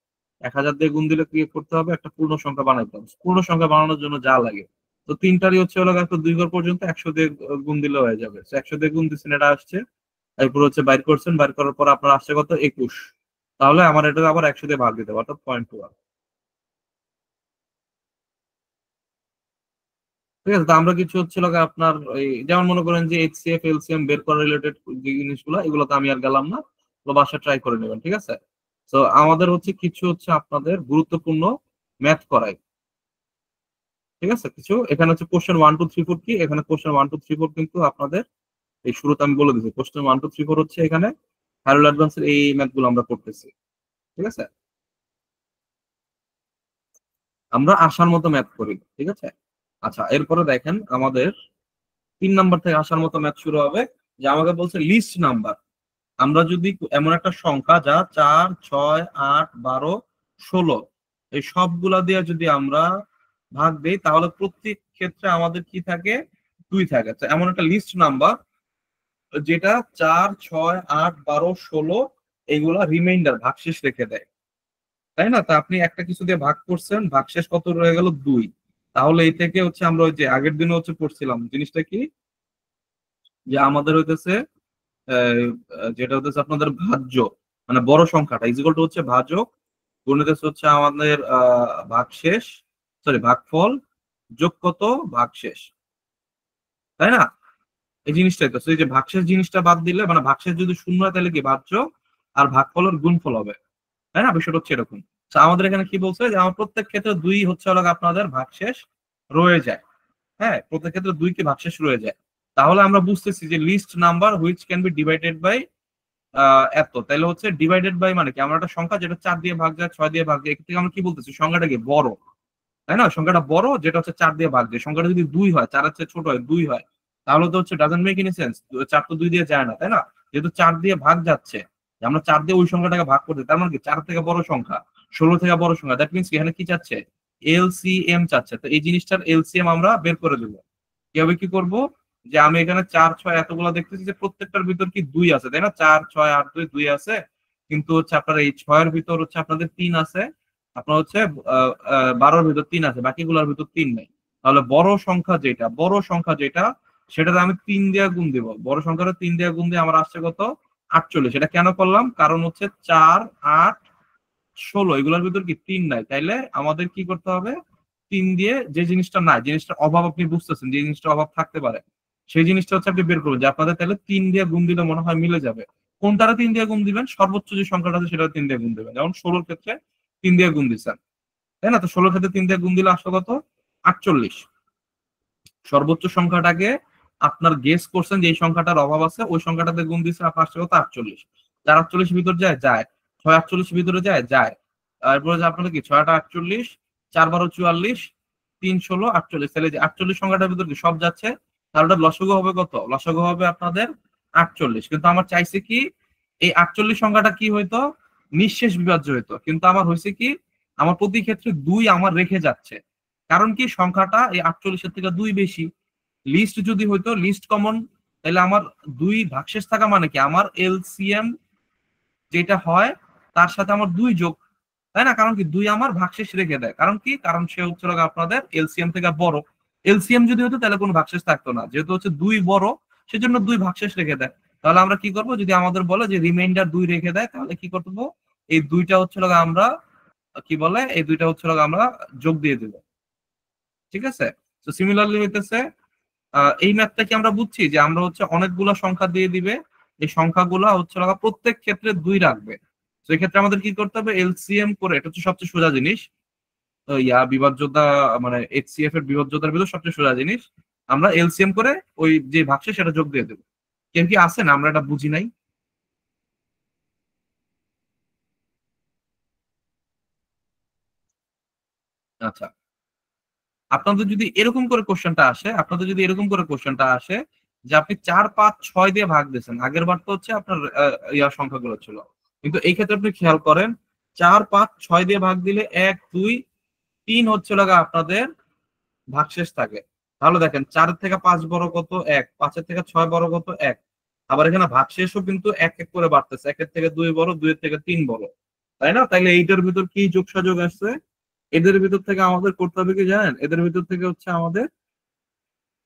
1000 দিয়ে গুণ দিলে কি করতে হবে, একটা পূর্ণ সংখ্যা বানাইতে হবে। পূর্ণ সংখ্যা বানানোর জন্য যা লাগে, তো তিনটারই হচ্ছে হলো একটা 2 ঘর পর্যন্ত 100 দিয়ে গুণ দিলে হয়ে যাবে। 100 দিয়ে গুণ দিচ্ছেন, এটা আসছে, এরপর হচ্ছে বাইর করছেন, বাইর করার পর আপনার আসছে কত 21, তাহলে আমার এটা আবার 100 দিয়ে ভাগ দিতে হবে, অর্থাৎ 0.2। ঠিক আছে, তো আমরা কিছু হচ্ছিল গিয়ে আপনার এই যেমন মনে করেন যে এইচসিএফ এলসিএম বের করা রিলেটেড যে জিনিসগুলো, এগুলো তো আমি আর গেলাম না, তো বাসা ট্রাই করে নেবেন। ঠিক আছে, তো আমাদের হচ্ছে কিছু হচ্ছে আপনাদের গুরুত্বপূর্ণ ম্যাথ করাই। ঠিক আছে, কিছু এখানে হচ্ছে কোশ্চেন 1 2 3 4 কি, এখানে কোশ্চেন 1 2 3 4 কিন্তু আপনাদের এই শুরুতে আমি বলে দিচ্ছি, কোশ্চেন 1 2 3 4 হচ্ছে এখানে হ্যারোল অ্যাডভান্সের এই ম্যাথ গুলো আমরা করতেছি। ঠিক আছে, আমরা আসার মতো ম্যাথ করি। ঠিক আছে, আচ্ছা এরপরে দেখেন আমাদের 3 নাম্বার থেকে আসার মতো ম্যাথ শুরু হবে, যে আমাকে বলছে লিস্ট নাম্বার। আমরা যদি এমন একটা সংখ্যা যা 4 6 8 12 16 এই সবগুলা দিয়ে যদি আমরা ভাগ দেই তাহলে প্রত্যেক ক্ষেত্রে আমাদের কি থাকে, 2 থাকে। তো এমন একটা লিস্ট নাম্বার যেটা 4, 6, 8, 12, 16 এইগুলা রিমাইন্ডার ভাগশেষ রেখে দেয়, তাই না? তা আপনি একটা কিছু দিয়ে ভাগ করছেন, ভাগশেষ কত রয়ে গেল, 2। তাহলে এই থেকে হচ্ছে আমরা ওই যে আগের দিনে হচ্ছে পড়ছিলাম জিনিসটা কি, যে আমাদের হইতেছে যেটা হচ্ছে আপনাদের ভাজ্য, মানে বড় সংখ্যাটা ইজিকল টু হচ্ছে ভাজক গুণিত হচ্ছে আমাদের ভাগশেষ, সরি ভাগফল, যোগ কত, ভাগশেষ, তাই না? এই জিনিসটাই তো। So, এই যে ভাগশেষ জিনিসটা বাদ দিলে, মানে ভাগশেষ যদি শূন্য হয় তাহলে কি ভাজ্য, আর ভাগফলের গুণফল হবে, তাই না? বিষয়টা হচ্ছে এরকম। So, আমাদের এখানে কি বলছে যে আমার প্রত্যেক ক্ষেত্রে 2 হচ্ছে হলো আপনাদের ভাগশেষ রয়ে যায়। হ্যাঁ, প্রত্যেক ক্ষেত্রে 2 কি ভাগশেষ রয়ে যায়। তাহলে আমরা বুঝতেছি যে least number which can be divided by এত, তাইলে হচ্ছে ডিভাইডেড বাই মানে কি, আমরা একটা সংখ্যা যেটা 4 দিয়ে ভাগ যায়, 6 দিয়ে ভাগ যায়, এর থেকে আমরা কি বলতেছি, সংখ্যাটা কি বড়, তাই না? সংখ্যাটা বড় যেটা হচ্ছে 4 দিয়ে ভাগ যায়। সংখ্যাটা যদি 2 হয়, 4 এর চেয়ে ছোট হয়, 2 হয়, তাহলে তো হচ্ছে ডাজন্ট মেক এনি সেন্স, 4 তো 2 দিয়ে যায় না, তাই না? যেহেতু 4 দিয়ে ভাগ যাচ্ছে, যে আমরা 4 দিয়ে ওই সংখ্যাটাকে ভাগ করতে, তার মানে কি 4 থেকে বড় সংখ্যা, 16 থেকে বড় সংখ্যা, দ্যাট মিনস এখানে কি চাচ্ছে, এলসিএম চাচ্ছে। তো এই জিনিসটার এলসিএম আমরা বের করে দেবো। কিভাবে কি করব, যে আমি এখানে 4, 6 এতগুলো দেখতেছি যে প্রত্যেকটার ভিতর কি 2 আছে, তাই না? 4, 6, 8, 2, 2 আছে, কিন্তু হচ্ছে আপনার এই 6 এর ভিতর হচ্ছে আপনাদের 3 আছে, আপনার হচ্ছে 12-র ভিতর 3 আছে, বাকিগুলোর ভিতর 3 নেই। তাহলে বড় সংখ্যা যেটা সেটাতে আমি 3 দিয়ে গুণ দিব। বড় সংখ্যাটা 3 দিয়ে গুণ দিয়ে আমার আসছে কত, 48। এটা কেন করলাম, কারণ হচ্ছে 4, 8, 16 এগুলোর ভিতর কি 3 নাই, তাইলে আমাদের কি করতে হবে, 3 দিয়ে যে জিনিসটা নাই, জিনিসটার অভাব আপনি বুঝতেছেন, যে জিনিসটার অভাব থাকতে পারে, সেই জিনিসটা হচ্ছে আপনি বের করবেন, যে আপনাদের তাহলে 3 দিয়ে গুণ দিলে মনে হয় মিলে যাবে। কোনটারে 3 দিয়ে গুণ দিবেন, সর্বোচ্চ যে সংখ্যাটা আছে সেটা 3 দিয়ে গুণ দিবেন। যেমন 16 ক্ষেত্রে 3 দিয়ে গুণ দিচ্ছেন, তাই না? তো 16 ক্ষেত্রে 3 দিয়ে গুণ দিলে আসলো কত, 48। সর্বোচ্চ সংখ্যাটাকে আপনার গেস করছেন যে এই সংখ্যাটার অভাব আছে, ওই সংখ্যাটাতে গুণ দিচ্ছে, আপনার আসছে কত, 48। 4 48 ভিতর যায়, যায়। 6 48 ভিতরে যায়, যায়। তারপরে যে আপনাদের কি 6 48, 4 12 44, 3 16 48, তাহলে যে 48 সংখ্যাটার ভিতর কি সব যাচ্ছে, তাহলে ওটা লসাগু হবে কত, লসাগু হবে আপনাদের 48। কিন্তু আমার চাইছে কি, এই 48 সংখ্যাটা কি হইতো, নিঃশেষ বিভাজ্য হইতো, কিন্তু আমার হয়েছে কি, আমার প্রতি ক্ষেত্রে 2 আমার রেখে যাচ্ছে। কারণ কি, সংখ্যাটা এই 48-এর থেকে 2 বেশি। লিস্ট যদি হইতো, লিস্ট কমন, তাহলে আমার 2 ভাগশেষ থাকা মানে কি, আমার এলসিএম যেটা হয় তার সাথে আমার 2 যোগ, তাই না? কারণ কি 2 আমার ভাগশেষ রেখে দেয়, কারণ কি, কারণ সে হচ্ছে আপনাদের এলসিএম থেকে বড়। এলসিএম যদি হতো তাহলে কোনো ভাগশেষ থাকতো না, যেহেতু হচ্ছে 2 বড়, সেজন্য 2 ভাগশেষ রেখে দেয়। তাহলে আমরা কি করব, যদি আমাদের বলে যে রিমাইন্ডার 2 রেখে দেয়, তাহলে কি করবো, এই 2টা হচ্ছে আমরা কি বলে, এই 2টা হচ্ছে আমরা যোগ দিয়ে দেবো, ঠিক আছে? তো সিমিলারলি হইতেছে এই ম্যাথটা কি আমরা বুঝছি, যে আমরা হচ্ছে অনেকগুলা সংখ্যা দিয়ে দিবে, এই সংখ্যাগুলা হচ্ছে প্রত্যেক ক্ষেত্রে 2 রাখবে। তো এই ক্ষেত্রে আমাদের কি করতে হবে, এলসিএম করে, এটা হচ্ছে সবচেয়ে সোজা জিনিস, বিভাজ্যতা, মানে এইচসিএফ এর বিভাজ্যতার ভিতর সবচেয়ে সোজা জিনিস, আমরা এলসিএম করে ওই যে ভাগশেষ সেটা যোগ দিয়ে দেবো। কেউ কি আছে না, আমরা এটা বুঝি নাই? আচ্ছা, আপনাদের যদি এরকম করে কোশ্চেনটা আসে, যে আপনি 4 5 6 দিয়ে ভাগ দিয়েছেন, আগের বার তো হচ্ছে আপনার সংখ্যাগুলো ছিল, কিন্তু এই ক্ষেত্রে আপনি খেয়াল করেন, 4 5 6 দিয়ে ভাগ দিলে 1 2 3 হচ্ছে আপনাদের ভাগশেষ থাকে। তাহলে দেখেন, 4 থেকে 5 বড় কত, 1, 5 থেকে 6 বড় কত, 1। আবার এখানে ভাগশেষও কিন্তু এক এক করে বাড়তেছে, 1 থেকে 2 বড়, 2 থেকে 3 বড়, তাই না? তাইলে এইটার ভিতর কি যোগসাযোগ আসছে, এদের ভিতর থেকে আমাদের করতে হবে কি জানেন, এদের ভিতর থেকে হচ্ছে আমাদের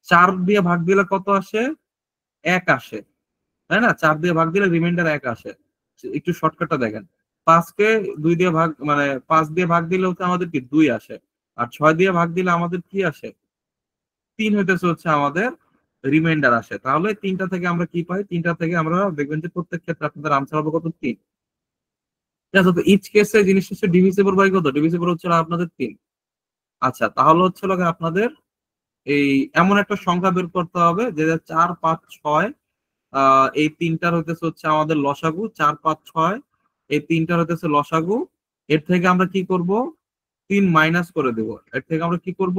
4 দিয়ে ভাগ দিলে কত আসে, 1 আসে, তাই না? 4 দিয়ে ভাগ দিলে রিমাইন্ডার 1 আসে। একটু শর্টকাটটা দেখেন, 5 কে 2 দিয়ে ভাগ, মানে 5 দিয়ে ভাগ দিলে হচ্ছে আমাদের কি 2 আসে, আর 6 দিয়ে ভাগ দিলে আমাদের কি আসে, 3 হইতেছে হচ্ছে আমাদের রিমাইন্ডার আসে। তাহলে 3টা থেকে আমরা কি পাই, 3টা থেকে আমরা দেখবেন যে প্রত্যেক ক্ষেত্রে আপনাদের আনসার হবে কত, 3। ঠিক আছে? তো ইচ কেসে জিনিসটা হচ্ছে ডিভিজিবল বাই কত, ডিভিজিবল হচ্ছে আপনাদের 3। আচ্ছা, তাহলে হচ্ছে আপনাদের এই এমন একটা সংখ্যা বের করতে হবে যে 4 5 6, এই 3টার হইতেছে হচ্ছে আমাদের লসাগু, 4 5 6 এই 3টার হইতেছে লসাগু। এর থেকে আমরা কি করব, 3 মাইনাস করে দেব। এর থেকে আমরা কি করব,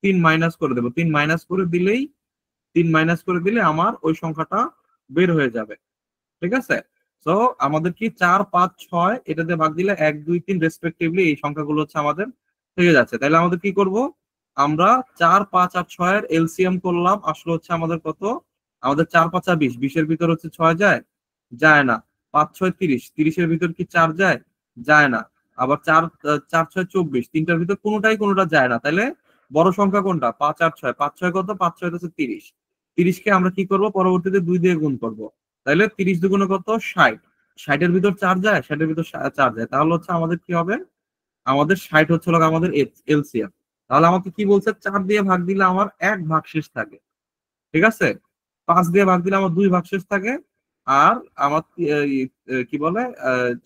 3 মাইনাস করে দেব। 3 মাইনাস করে দিলে আমার ওই সংখ্যাটা বের হয়ে যাবে, ঠিক আছে? সো আমাদের কি 4 5 6 এটাতে ভাগ দিলে 1 2 3 রেসপেক্টিভলি এই সংখ্যাগুলো হচ্ছে আমাদের থেকে যাচ্ছে। তাহলে আমাদের কি করব, আমরা 4 5 আর 6 এর এলসিএম করলাম, আসলে হচ্ছে আমাদের কত, আমাদের 4 5 20, 20 এর ভিতর হচ্ছে 6 যায়, যায় না। 5 6 30, 30 এর ভিতর কি 4 যায়, যায় না। আবার 4 4 6 24, তিনটার ভিতর কোনোটা যায় না। তাহলে বড় সংখ্যা কোনটা, 5 আর 6, 5 6 কত, 5 6 হচ্ছে 30, 30 কে আমরা কি করব পরবর্তীতে 2 দিয়ে গুণ করব। তাহলে 30 দুগুণে কত, 60, 60 এর ভিতর 4 যায়, 60 এর ভিতর 4 যায়, তাহলে হচ্ছে আমাদের কি হবে, আমাদের 60 হচ্ছে হলো আমাদের এলসিএম। তাহলে আমাকে কি বলছে, 4 দিয়ে ভাগ দিলে আমার 1 ভাগশেষ থাকে, ঠিক আছে, 5 দিয়ে ভাগ দিলে আমার 2 ভাগশেষ থাকে, আর আমার কি বলে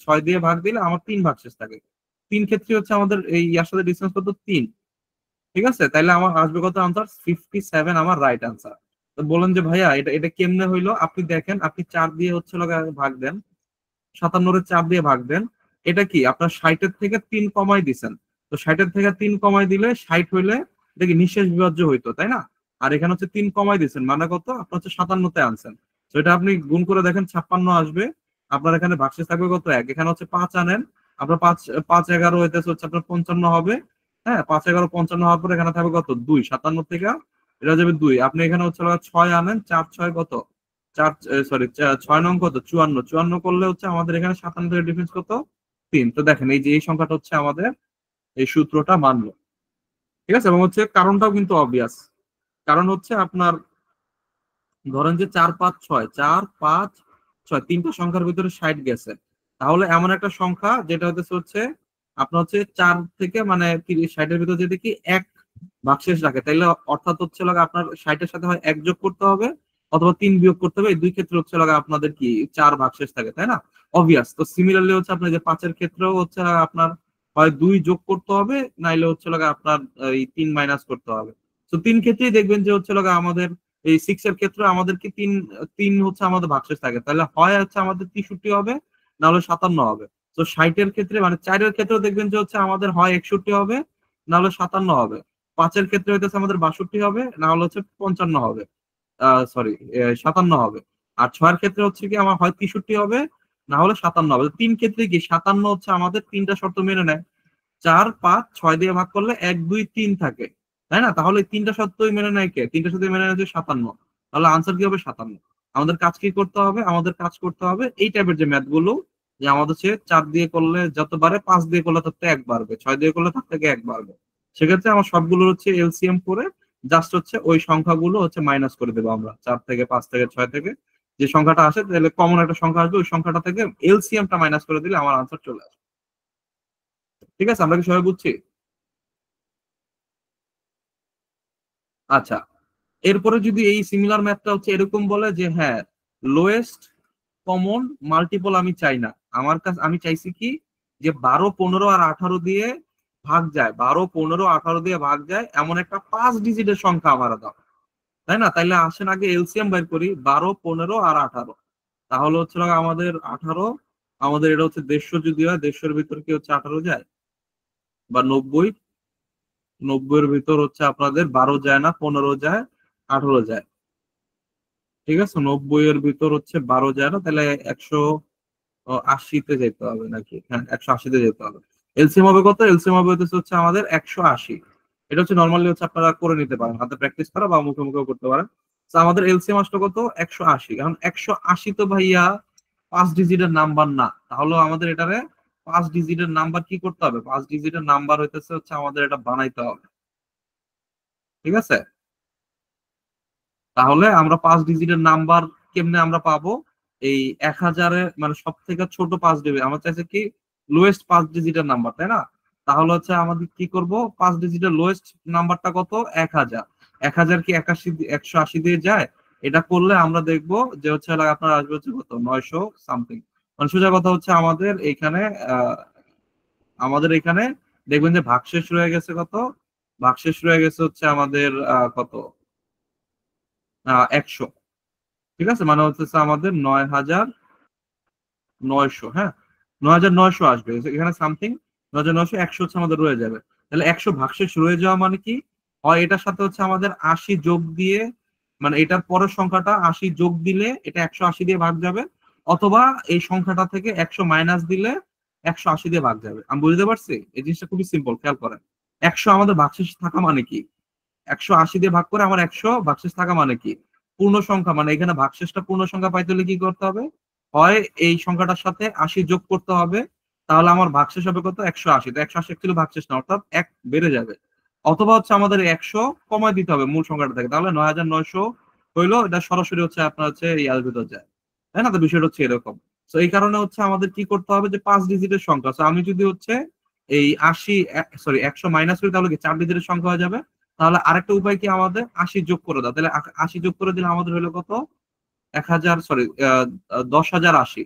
6 দিয়ে ভাগ দিলে আমার 3 ভাগশেষ থাকে। 3 ক্ষেত্রে হচ্ছে আমাদের এই ইয়ার সাথে ডিসটেন্স কত, 3, ঠিক আছে। তাইলে আমার আসবে কত আনসার, 57 আমার রাইট আনসার। তো বলেন যে ভাইয়া এটা এটা কেমনে হইলো, আপনি দেখেন, আপনি 4 দিয়ে হচ্ছে ভাগ দেন, 57 এর 4 দিয়ে ভাগ দেন, এটা কি আপনার 60 এর থেকে 3 কমাই দিছেন। তো 60 এর থেকে 3 কমাই দিলে 60 হইলে এটা কি নিঃশেষ বিভাজ্য হইতো, তাই না? আর এখানে হচ্ছে 3 কমাই দিছেন, মানে কত, আপনার হচ্ছে 57 তে আনছেন। তো এটা আপনি গুণ করে দেখেন, 56 আসবে। আপনার এখানে ভাগশেষ থাকবে কত, 1, এখানে হচ্ছে 5 আনেন, আপনার 5 5 11 হইতেছে হচ্ছে আপনার 55 হবে। হ্যাঁ, 5 11 55 হওয়ার পরে এখানে থাকবে কত, 2, 57 থেকে এটা যাবে 2, আপনি এখানে হচ্ছে 6 আনেন, 4 6 কত, 4 সরি 6 নং কত, 54, 54 করলে হচ্ছে আমাদের এখানে 57 থেকে ডিফারেন্স কত, 3। তো দেখেন এই যে এই সংখ্যাটা হচ্ছে আমাদের এই সূত্রটা মানলো, ঠিক আছে। এবং হচ্ছে কারণটাও কিন্তু অবভিয়াস, কারণ হচ্ছে আপনার ধরেন যে 4 5 6, 4 5 6 তিনটা সংখ্যার ভিতরে 60 গেছে, তাহলে এমন একটা সংখ্যা যেটা হচ্ছে আপনার হচ্ছে 4 থেকে মানে 60 এর ভিতরে যদি কি 1 ভাগশেষ রাখে, তাহলে অর্থাৎ হচ্ছে আপনার 60 এর সাথে হয় 1 যোগ করতে হবে অথবা 3 বিয়োগ করতে হবে। এই দুই ক্ষেত্রে হচ্ছে আপনাদের কি 4 ভাগশেষ থাকে, তাই না? অবভিয়াস। তো সিমিলারলি হচ্ছে আপনার যে 5 এর ক্ষেত্রেও হচ্ছে আপনার হয় 2 যোগ করতে হবে, নাইলে হচ্ছে আপনার এই 3 মাইনাস করতে হবে। তো 3 ক্ষেত্রেই দেখবেন যে হচ্ছে আমাদের এই 6 এর ক্ষেত্রে আমাদের কি 3 3 হচ্ছে আমাদের ভাগশেষ থাকে, তাহলে হয় হচ্ছে আমাদের 63 হবে, না হলে 57 হবে। তো 60 এর ক্ষেত্রে মানে 4 এর ক্ষেত্রে দেখবেন যে হচ্ছে আমাদের হয় 61 হবে, না হলে 57 হবে। 5 এর ক্ষেত্রে হইতেছে আমাদের 62 হবে, না হলে হচ্ছে 55 হবে, সরি 57 হবে। আর 6 এর ক্ষেত্রে হচ্ছে কি আমার হয় 63 হবে, না হলে 57 হবে। 3 ক্ষেত্রে কি 57 হচ্ছে আমাদের তিনটা শর্ত মেনে নেয়, 4 5 6 দিয়ে ভাগ করলে 1 2 3 থাকে, তাই না? তাহলে এই তিনটা শর্তই মেনে নেয় কে, তিনটা শর্তই মেনে নেয় 57। তাহলে আনসার কি হবে, 57। আমাদের কাজ কি করতে হবে, আমাদের কাজ করতে হবে এই টাইপের যে ম্যাথ গুলো, যে আমাদের হচ্ছে 4 দিয়ে করলে যত বাড়ে, 5 দিয়ে করলে তার থেকে 1 বাড়বে, 6 দিয়ে করলে তার থেকে 1 বাড়বে। সেক্ষেত্রে আমার সবগুলো হচ্ছে এলসিএম করে জাস্ট হচ্ছে ওই সংখ্যাগুলো হচ্ছে মাইনাস করে দেবো আমরা, 4 থেকে 5 থেকে 6 থেকে যে সংখ্যাটা আসে, তাহলে কমন একটা সংখ্যা আসবে, ওই সংখ্যাটা থেকে এলসিএমটা মাইনাস করে দিলে আমার আনসার চলে আসবে। ঠিক আছে, আমরা কি সবাই বুঝছি? আচ্ছা, এরপরে যদি এই সিমিলার ম্যাথটা হচ্ছে এরকম বলে যে হ্যাঁ, লোয়েস্ট কমন মাল্টিপল আমি চাই না, আমার কাছে আমি চাইছি কি, যে 12 15 আর 18 দিয়ে ভাগ যায়, 12 15 18 দিয়ে ভাগ যায় এমন একটা 5 ডিজিটের সংখ্যা আমার দাও, তাই না? তাইলে আসেন আগে এলসিএম বের করি, 12 15 আর 18। তাহলে হচ্ছে আমাদের 18, আমাদের এটা হচ্ছে 150, যদি হয় 150 এর ভিতর কি হচ্ছে 18 যায়, বা 90, 90 এর ভিতর হচ্ছে আপনাদের 12 যায় না, 15 যায়, 18 যায়, ঠিক আছে। 90 এর ভিতর হচ্ছে 12 যায় না, তাহলে 180-তে যেতে হবে নাকি, হ্যাঁ 180-তে যেতে হবে। এলসিএম হবে কত, এলসিএম হবে হচ্ছে আমাদের 180। এটা হচ্ছে নর্মালি হচ্ছে আপনারা করে নিতে পারেন, হাতে প্র্যাকটিস করা বা মুখে মুখেও করতে পারেন। তো আমাদের এলসিএম আসলো কত, 180। এখন 180 তো ভাইয়া 5 ডিজিটের নাম্বার না, তাহলে আমাদের এটারে 5 ডিজিটের নাম্বার কি করতে হবে, 5 ডিজিটের নাম্বার হচ্ছে আমাদের এটা বানাইতে হবে, ঠিক আছে। তাহলে আমরা 5 ডিজিটের নাম্বার কেমনে আমরা পাবো, এই 1000-এ মানে সব থেকে ছোট 5 ডিজিট আমরা চাইছে কি, লোয়েস্ট 5 ডিজিটের নাম্বার, তাই না? তাহলে হচ্ছে আমাদের কি করব, 5 ডিজিটের লোয়েস্ট নাম্বারটা কত, 1000। 1000 কি 180 দিয়ে যায়? এটা করলে আমরা দেখবো যে হচ্ছে আপনার আসবে হচ্ছে কত, 900 সামথিং। মানে সোজা কথা হচ্ছে আমাদের এইখানে আমাদের এখানে দেখবেন যে ভাগশেষ রয়ে গেছে কত, ভাগশেষ রয়ে গেছে হচ্ছে আমাদের কত, 100, ঠিক আছে। মানে হচ্ছে আমাদের 9900, হ্যাঁ 9900 আসবে এখানে সামথিং, 9900, 100 হচ্ছে আমাদের রয়ে যাবে। তাহলে 100 ভাগশেষ রয়ে যাওয়া মানে কি হয়, এটার সাথে হচ্ছে আমাদের 80 যোগ দিয়ে, মানে এটার পরের সংখ্যাটা 80 যোগ দিলে এটা 180 দিয়ে ভাগ যাবে, অথবা এই সংখ্যাটা থেকে 100 মাইনাস দিলে 180 দিয়ে ভাগ যাবে। আমি বুঝতে পারছি? এই জিনিসটা খুবই সিম্পল, খেয়াল করেন। 100 আমাদের ভাগশেষ থাকা মানে কি? 180 দিয়ে ভাগ করে আমার 100 ভাগশেষ থাকা মানে কি? পূর্ণ সংখ্যা, মানে এখানে ভাগশেষটা পূর্ণ সংখ্যা পাইতে হলে কি করতে হবে? হয় এই সংখ্যাটার সাথে 80 যোগ করতে হবে, তাহলে আমার ভাগশেষ হবে কত? 180। তো 180 অ্যাকচুয়ালি ভাগশেষ না, অর্থাৎ 1 বেড়ে যাবে। অথবা হচ্ছে আমাদের 100 কমায় দিতে হবে মূল সংখ্যাটা থেকে, তাহলে 9900 হইলো, এটা সরাসরি হচ্ছে আপনার হচ্ছে ইয়ার ভিতর যায়, তাই না? তো বিষয়টা হচ্ছে এরকম। তো এই কারণে হচ্ছে আমাদের কি করতে হবে, যে 5 ডিজিটের সংখ্যা। তো আমি যদি হচ্ছে এই 80 সরি 100 মাইনাস করি, তাহলে কি 4 ডিজিটের সংখ্যা হয়ে যাবে। তাহলে আরেকটা উপায় কি, আমাদের 80 যোগ করে দাও, তাহলে 80 যোগ করে দিলে আমাদের হলো কত? 1000, sorry 10,080।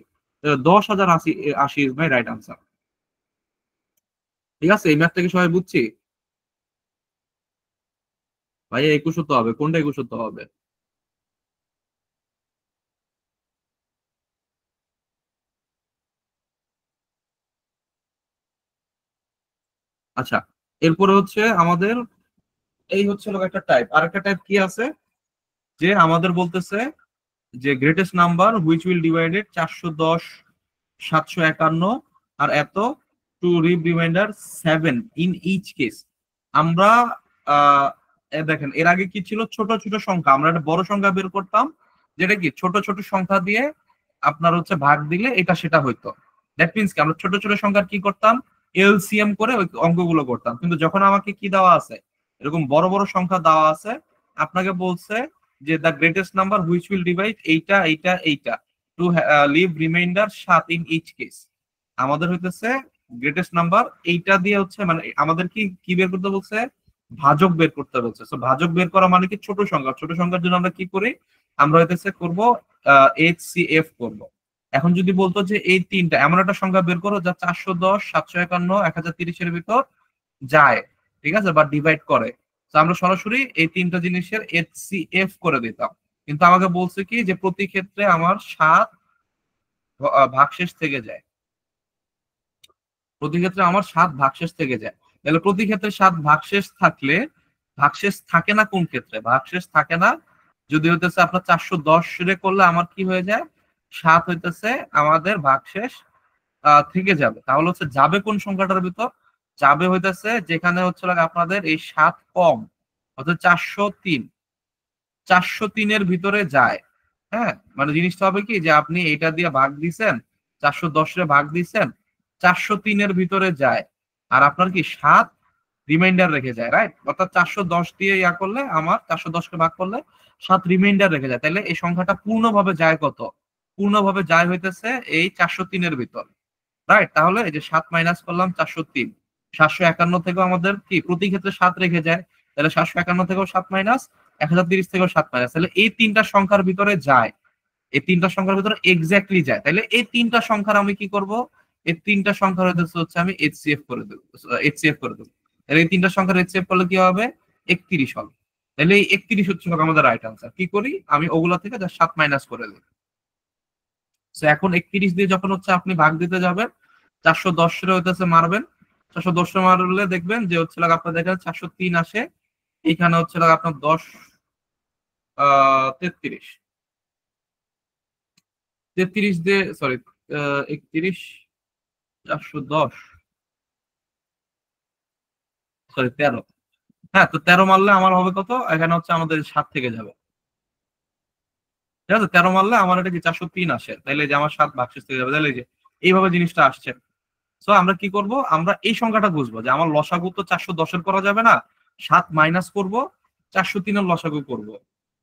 10,080 80 is my right answer. ঠিক আছে, এই ম্যাথটা কি সবাই বুঝছি? ভাই 21 হতে হবে, কোনটা 21 হতে হবে? আচ্ছা, এরপরে হচ্ছে আমাদের এই হচ্ছে হলো একটা টাইপ, আরেকটা টাইপ কি আছে, যে আমাদের বলতেছে যে greatest number which will divided 410 751 আর এত to leave remainder 7 in each case. আমরা দেখেন এর আগে কি ছিল, ছোট ছোট সংখ্যা, আমরা একটা বড় সংখ্যা বের করতাম, যেটা কি ছোট ছোট সংখ্যা দিয়ে আপনার হচ্ছে ভাগ দিলে এটা সেটা হইতো। দ্যাট মিনস কি, আমরা ছোট ছোট সংখ্যার কি করতাম, এলসিএম করে ওই অঙ্কগুলো করতাম। কিন্তু যখন আমাকে কি দেওয়া আছে, এরকম বড় বড় সংখ্যা দেওয়া আছে, আপনাকে বলছে যে the greatest number which will divide এইটা এইটা এইটা to leave remainder 7 in each case. আমাদের হইতেছে গ্রেটেস্ট নাম্বার এইটা দিয়ে হচ্ছে, মানে আমাদের কি কি বের করতে বলছে, ভাজক বের করতে বলছে। তো ভাজক বের করা মানে কি, ছোট সংখ্যা, ছোট সংখ্যার জন্য আমরা কি করি, আমরা হইতেছে করব এইচসিএফ করব। এখন যদি বলতো যে এই তিনটা এমন একটা সংখ্যা বের করো যা 410 751 1030 এর ভিতর যায়, ঠিক আছে, বা ডিভাইড করে, তো আমরা সরাসরি এই তিনটা জিনিসের এইচসিএফ করে দিতাম। কিন্তু আমাকে বলছে কি, যে প্রতি ক্ষেত্রে আমার 7 ভাগশেষ থেকে যায়, প্রতি ক্ষেত্রে আমার 7 ভাগশেষ থেকে যায়। তাহলে প্রতি ক্ষেত্রে 7 ভাগশেষ থাকলে, ভাগশেষ থাকে না কোন ক্ষেত্রে, ভাগশেষ থাকে না যদি হইতেছে আপনার 410 রে করলে আমার কি হয়ে যায়, 7 হইতেছে আমাদের ভাগশেষ থেকে যাবে। তাহলে হচ্ছে যাবে কোন সংখ্যাটার ভিতর, যাবে হইতেছে যেখানে হচ্ছে আপনাদের এই 7 কম, অর্থাৎ 403, 403-এর ভিতরে যায়। হ্যাঁ, মানে জিনিসটা হবে কি, যে আপনি এটা দিয়ে ভাগ দিছেন, 410 ভাগ দিছেন, 403-এর ভিতরে যায়, আর আপনার কি 7 রিমাইন্ডার রেখে যায়, রাইট? অর্থাৎ 410 দিয়ে ইয়া করলে, আমার 410-কে ভাগ করলে 7 রিমাইন্ডার রেখে যায়, তাহলে এই সংখ্যাটা পূর্ণভাবে যায় কত, পূর্ণভাবে যায় হইতেছে এই 403-এর ভিতর, রাইট? তাহলে এই যে 7 মাইনাস করলাম 403, 751 থেকেও আমাদের কি প্রতি ক্ষেত্রে 7 রেখে যায়, তাহলে 751 থেকেও 7 মাইনাস, 1030 থেকেও 7 মাইনাস, তাহলে এই তিনটা সংখ্যার ভিতরে যায়, এই তিনটা সংখ্যার ভিতরে এক্স্যাক্টলি যায়। তাহলে এই তিনটা সংখ্যার আমি কি করব, এই তিনটা সংখ্যার হচ্ছে আমি এইচসিএফ করে দেবো, এইচসিএফ করে দেবো। তাহলে এই তিনটা সংখ্যার এইচসিএফ করলে কি হবে, 31 হবে। তাহলে এই 31 হচ্ছে আমাদের রাইট আনসার। কি করি, আমি ওগুলা থেকে যা 7 মাইনাস করে দিই। তো এখন 31 দিয়ে যখন হচ্ছে আপনি ভাগ দিতে যাবেন, 410 হইতেছে মারবেন, 410 মারলে দেখবেন যে হচ্ছে আপনার দেখেন 403 আসে, এইখানে হচ্ছে আপনার 10 33, 33 দিয়ে সরি 31, 410 সরি 13, হ্যাঁ, তো 13 মারলে আমার হবে কত, এখানে হচ্ছে আমাদের 7 থেকে যাবে, ঠিক আছে? 13 মারলে আমার এটা কি 403 আসে, তাইলে যে আমার 7 ভাগশেষ থেকে যাবে, তাইলে যে এইভাবে জিনিসটা আসছে। সো আমরা কি করব, আমরা এই সংখ্যাটা বুঝবো যে আমার লসাগু তো 410-এর করা যাবে না, 7 মাইনাস করব, 403-এর লসাগু করব,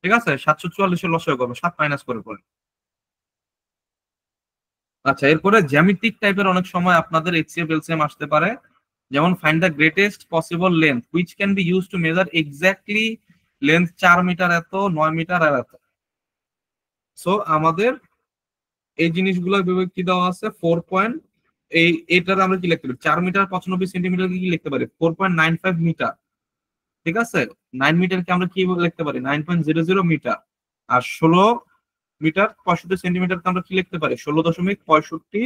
ঠিক আছে, 744-এর লসাগু করবো, 7 মাইনাস করে করে। আচ্ছা, এরপরে জ্যামিতিক টাইপের অনেক সময় আপনাদের এইচসিএফ এলসিএম আসতে পারে, যেমন find the greatest possible length which can be use to measure exactly length 4 metre এত, 9 মিটার আর এত। সো আমাদের এই জিনিসগুলো বিভাগ কি দেওয়া আছে, 4 পয়েন্ট, এইটার আমরা কি লিখতে পারি, 4 মিটার 95 সেন্টিমিটার কি লিখতে পারি, 4.95 মিটার, ঠিক আছে। 9 মিটারকে আমরা কি লিখতে পারি, 9.00 মিটার। আর 16 মিটার 65 সেন্টিমিটারকে আমরা কি লিখতে পারি, 16.65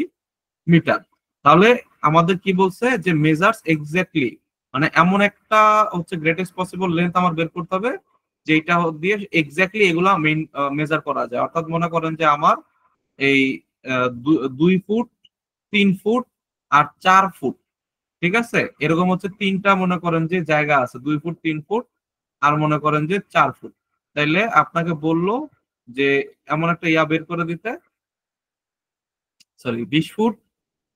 মিটার। তাহলে আমাদের কি বলছে, যে মেজার্স এক্স্যাক্টলি, মানে এমন একটা হচ্ছে গ্রেটেস্ট পসিবল লেন্থ আমার বের করতে হবে, যেটা দিয়ে এক্স্যাক্টলি এগুলা মেজার করা যায়। অর্থাৎ মনে করেন যে আমার এই 2 ফুট, 3 ফুট আর 4 ফুট। ঠিক আছে, এরকম হচ্ছে তিনটা মনে করেন যে জায়গা আছে, 2 ফুট, 3 ফুট আর মনে করেন যে 4 ফুট। তাইলে আপনাকে বললো যে এমন একটা ইয়া বের করে দিতে, সরি 20 ফুট,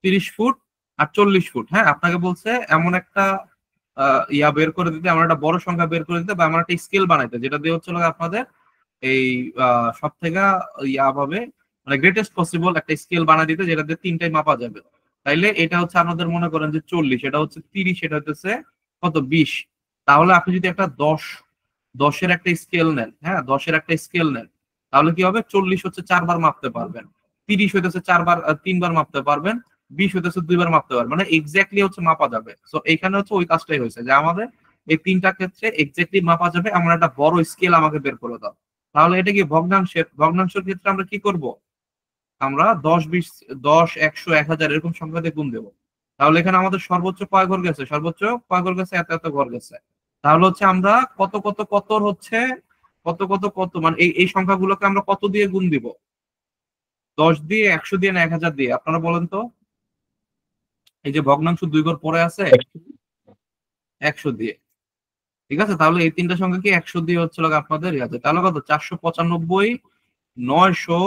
30 ফুট আর 40 ফুট। হ্যাঁ, আপনাকে বলছে এমন একটা ইয়া বের করে দিতে, এমন একটা বড় সংখ্যা বের করে দিতে বা এমন একটা স্কেল বানাইতে, যেটা দিয়ে হচ্ছে আপনাদের এই সব থেকে ইয়া ভাবে মানে গ্রেটেস্ট পসিবল একটা স্কেল বানিয়ে দিতে, যেটা দিয়ে তিনটাই মাপা যাবে। তাইলে এটা হচ্ছে আপনাদের মনে করেন যে 40, এটা হচ্ছে 30, এটা হচ্ছে কত 20। তাহলে আপনি যদি একটা 10-এর একটা স্কেল নেন, হ্যাঁ 10-এর একটা স্কেল নেন, তাহলে কি হবে, 40 হচ্ছে 4 বার মাপতে পারবেন, 30 হইতেছে 3 বার মাপতে পারবেন, 20 হইতেছে 2 বার মাপতে পারবেন, মানে এক্স্যাক্টলি হচ্ছে মাপা যাবে। তো এখানে হচ্ছে ওই কাজটাই হয়েছে যে আমাদের এই তিনটা ক্ষেত্রে এক্স্যাক্টলি মাপা যাবে এমন একটা বড় স্কেল আমাকে বের করে দাও। তাহলে এটা কি ভগ্নাংশের ক্ষেত্রে আমরা কি করব, আমরা 10, 20, 10, 100, 1000 এরকম সংখ্যা দিয়ে গুণ দেবো। তাহলে এখানে আমাদের সর্বোচ্চ কয় ঘর গেছে, সর্বোচ্চ কয় ঘর গেছে, এত এত ঘর গেছে। তাহলে হচ্ছে আমরা কত কত কত হচ্ছে কত কত কত মানে এই সংখ্যাগুলোকে আমরা কত দিয়ে গুণ দিব, 10 দিয়ে, 100 দিয়ে না 1000 দিয়ে, আপনারা বলেন তো। এই যে ভগ্নাংশ 2 ঘর পরে আছে, 100 দিয়ে। ঠিক আছে, তাহলে এই তিনটা সংখ্যা কি 100 দিয়ে হচ্ছে আপনাদের ইয়াতে, তাহলে কত 495, 900,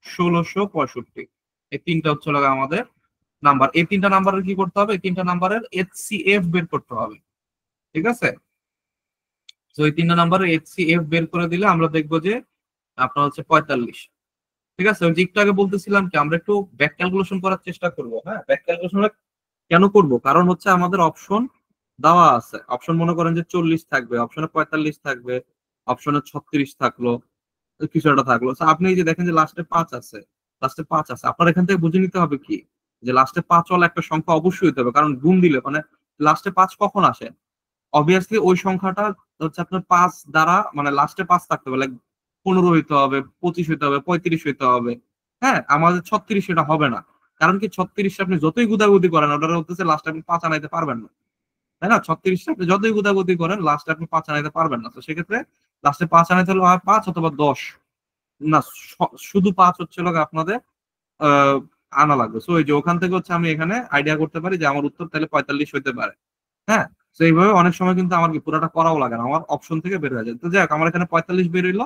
1665, এই তিনটা হচ্ছে আমাদের নাম্বার। এই তিনটা নাম্বারের কি করতে হবে, এই তিনটা নাম্বারের HCF বের করতে হবে। ঠিক আছে, তো এই তিনটা নাম্বারের HCF বের করে দিলে আমরা দেখবো যে আপনার হচ্ছে 45। ঠিক আছে, ওই যে একটু আগে বলতেছিলাম কি আমরা একটু ব্যাক ক্যালকুলেশন করার চেষ্টা করবো। হ্যাঁ, ব্যাক ক্যালকুলেশন কেন করব, কারণ হচ্ছে আমাদের অপশন দেওয়া আছে, অপশন মনে করেন যে 40 থাকবে, অপশনে 45 থাকবে, অপশনে 36 থাকলো, কিছু একটা থাকলো। আপনি এই যে দেখেন যে লাস্টে 5 আছে, লাস্টে 5 আছে, আপনার এখান থেকে বুঝে নিতে হবে কি যে লাস্টে 5 ওয়ালা একটা সংখ্যা অবশ্যই হতে হবে, কারণ গুণ দিলে মানে লাস্টে 5 কখন আসে, অবভিয়াসলি ওই সংখ্যাটা হচ্ছে আপনার 5 দ্বারা মানে লাস্টে 5 থাকতে হবে, লাইক 15 হইতে হবে, 25 হইতে হবে, 35 হইতে হবে। হ্যাঁ, আমাদের 36 এটা হবে না, কারণ কি 36 আপনি যতই গুদাগুদি করেন ওটা হচ্ছে লাস্টে আপনি 5 আনাইতে পারবেন না, তাই না? 36 আপনি যতই গুদাগুদি করেন লাস্টে আপনি 5 আনাইতে পারবেন না। তো সেক্ষেত্রে লাস্টে 5 আনাইতে হলে হয় 5 অথবা 10, না শুধু 5 হচ্ছে আপনাদের আহ আনা লাগবে। সো এই যে ওখান থেকে হচ্ছে আমি এখানে আইডিয়া করতে পারি যে আমার উত্তর তাহলে 45 হইতে পারে। হ্যাঁ, তো এইভাবে অনেক সময় কিন্তু আমার কি পুরোটা করাও লাগে না, আমার অপশন থেকে বের হয়ে যায়। তো যাই হোক, আমার এখানে 45 বের হইলো।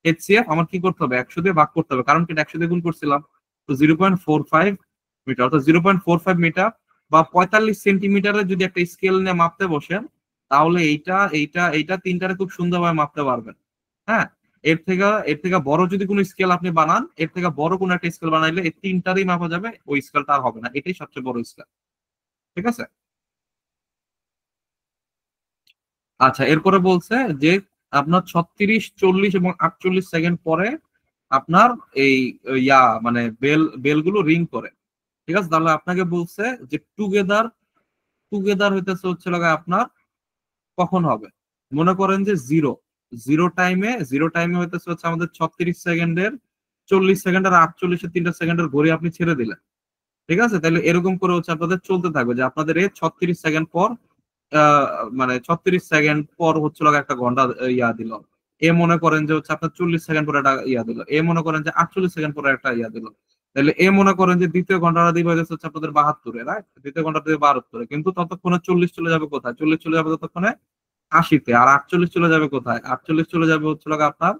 HCF আমার কি করতে হবে, 100 দিয়ে ভাগ করতে হবে, কারণ কি 100 দিয়ে গুণ করছিলাম। তো 0.45 মিটার, অর্থাৎ 0.45 মিটার বা 45 সেন্টিমিটারের যদি একটা স্কেল নিয়ে মাপতে বসেন, তাহলে এইটা এইটা এইটা তিনটারে খুব সুন্দরভাবে মাপতে পারবেন। হ্যাঁ, এর থেকে বড় যদি কোনো স্কেল আপনি বানান, এর থেকে বড় কোনো একটা স্কেল বানাইলে এই তিনটারই মাপা যাবে, ওই স্কেলটা আর হবে না, এটাই সবচেয়ে বড় স্কেল। ঠিক আছে, আচ্ছা এরপরে বলছে যে আপনার 36, 40 এবং 48 সেকেন্ড পরে আপনার এই ইয়া মানে বেলগুলো রিং করে। ঠিক আছে, তাহলে আপনাকে বলছে যে টুগেদার টুগেদার হইতেছে হচ্ছে আপনার কখন হবে, মনে করেন যে জিরো টাইমে হইতেছে হচ্ছে আমাদের 36 সেকেন্ডের, 40 সেকেন্ড আর 48-এর 3টা সেকেন্ডের ঘড়ি আপনি ছেড়ে দিলেন। ঠিক আছে, তাহলে এরকম করে হচ্ছে আপনাদের চলতে থাকবে যে আপনাদের এই 36 সেকেন্ড পর আহ, মানে 36 সেকেন্ড পর হচ্ছে একটা ঘন্টা ইয়া দিল, এ মনে করেন যে হচ্ছে আপনার 40 সেকেন্ড পরে একটা ইয়া দিল, এ মনে করেন যে 48 সেকেন্ড পরে একটা ইয়া দিল। তাহলে এ মনে করেন যে দ্বিতীয় ঘন্টাটা দিবে হচ্ছে আপনাদের 72-এ, রাইট? দ্বিতীয় ঘন্টা দিবে 72-এ, কিন্তু ততক্ষণে 40 চলে যাবে কোথায়, 40 চলে যাবে ততক্ষণে 80-তে, আর 48 চলে যাবে কোথায়, 48 চলে যাবে হচ্ছে আপনার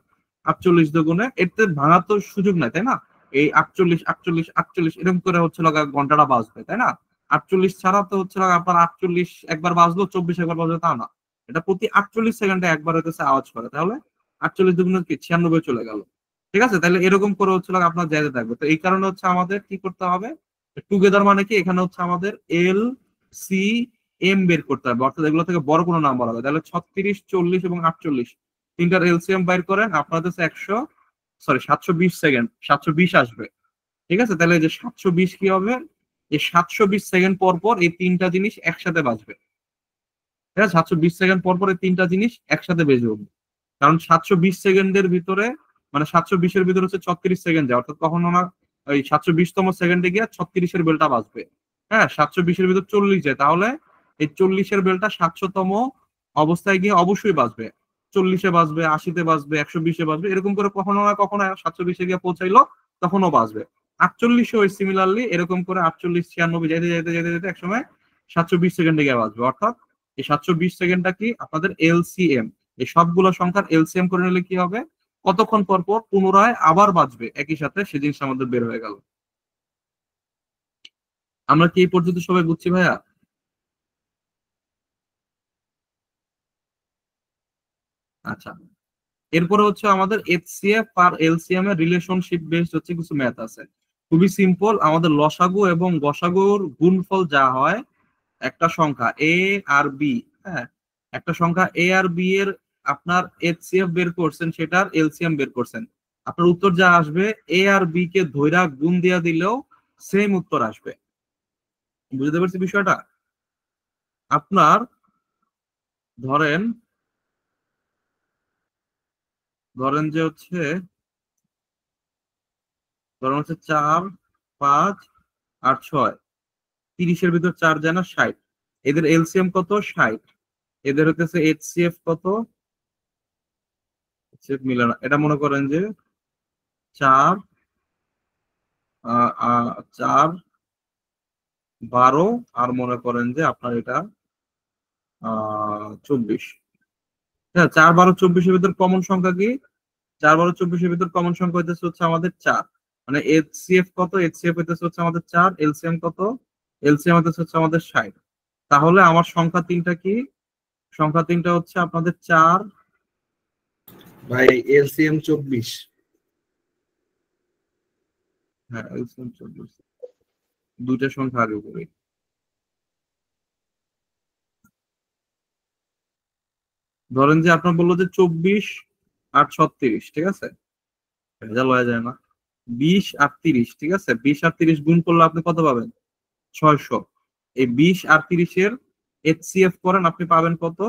48 দুগুণে, এতে ভাঙার তো সুযোগ নাই, তাই না? এই 48, 48, 48 এরকম করে হচ্ছে ঘন্টাটা বাজবে, তাই না? 48 ছাড়া তো হচ্ছে আপনার 48 একবার বাজলো, 24 একবার বাজলো, তা না, এটা প্রতি 48 সেকেন্ডে একবার হইতেছে আওয়াজ করে, তাহলে 48 দুগুণে কি 96 চলে গেল। ঠিক আছে, তাহলে এরকম করে হচ্ছে আপনার যাইতে থাকবে। তো এই কারণে হচ্ছে আমাদের কি করতে হবে, টুগেদার মানে কি এখানে হচ্ছে আমাদের LCM বের করতে হবে, অর্থাৎ এগুলো থেকে বড় কোনো নাম্বার হবে। তাহলে 36, 40 এবং 48 তিনটার LCM বের করেন, আপনাদের 720 সেকেন্ড, 720 আসবে। ঠিক আছে, তাহলে এই যে 720 কি হবে, এই 720 সেকেন্ড পর পর এই তিনটা জিনিস একসাথে বাজবে। ঠিক আছে, 720 সেকেন্ড পর পর এই তিনটা জিনিস একসাথে বেজে উঠবে, কারণ 720 সেকেন্ডের ভিতরে মানে 720-এর ভিতরে হচ্ছে 36 সেকেন্ড যায়, অর্থাৎ কখনো না ওই 720তম সেকেন্ডে গিয়ে 36-এর বেলটা বাজবে। হ্যাঁ, 720-এর ভিতর 40 যায়, তাহলে এই 40-এর বেলটা 700তম অবস্থায় গিয়ে অবশ্যই বাজবে, 40-এ বাজবে, 80-তে বাজবে, 120-এ বাজবে, এরকম করে কখনো না কখনো 720-এ গিয়ে পৌঁছাইলো তখনও বাজবে। 48 ওই সিমিলারলি এরকম করে 48 96 যেতে যেতে যেতে যেতে একসময় 720 সেকেন্ডে গিয়ে বাঁচবে। অর্থাৎ এই 720 সেকেন্ডটা কি আপনাদের এলসিএম, এই সবগুলো সংখ্যার এলসিএম করে নিলে কি হবে, কতক্ষণ পর পর পুনরায় আবার বাঁচবে একই সাথে, সে জিনিস আমাদের বের হয়ে গেল। আমরা কি এই পর্যন্ত সবাই বুঝছি ভাইয়া? আচ্ছা, এরপরে হচ্ছে আমাদের এইচসিএফ আর এলসিএম এর রিলেশনশিপ বেসড হচ্ছে কিছু ম্যাথ আছে। খুবই সিম্পল, আমাদের লসাগু এবং গসাগুর গুণফল যা হয় একটা সংখ্যা এ আর বি, হ্যাঁ, একটা সংখ্যা এ আর বি এর আপনার এইচসিএফ বের করছেন, সেটার এলসিএম বের করছেন, আপনার উত্তর যা আসবে এ আর বি কে ধইরা গুণ দিয়া দিলেও সেম উত্তর আসবে। বুঝতে পারছি বিষয়টা? আপনার ধরেন ধরেন যে হচ্ছে ধরেন হচ্ছে 4, 5 আর 6, 30-এর ভিতর 4 যায় না, 60। এদের এলসিএম কত? 60। এদের হচ্ছে এইচসিএফ কত? HCF মিলে না, এটা মনে করেন যে 4, 4, 12 আর মনে করেন যে আপনার এটা 24। হ্যাঁ, 4, 12, 24-এর ভিতর কমন সংখ্যা কি? 4, 12, 24-এর ভিতর কমন সংখ্যা হইতেছে হচ্ছে আমাদের 4। মানে এইচসিএফ কত? এইচসিএফ হইতেছে হচ্ছে আমাদের 4। এলসিএম কত? এলসিএম হইতেছে হচ্ছে আমাদের 60। তাহলে আমার সংখ্যা তিনটা কি? সংখ্যা তিনটা হচ্ছে আপনাদের 4, ভাই এলসিএম 24। হ্যাঁ এলসিএম 24, দুইটা সংখ্যা আগে করি। ধরেন যে আপনার বললো যে 24 আর 36, ঠিক আছে, ভেজাল হয়ে যায় না, 20 আর 30, ঠিক আছে, 20 আর 30 গুণ করলে আপনি কত পাবেন? 600। এই 20 আর 30-এর এইচসিএফ করেন, আপনি পাবেন কত?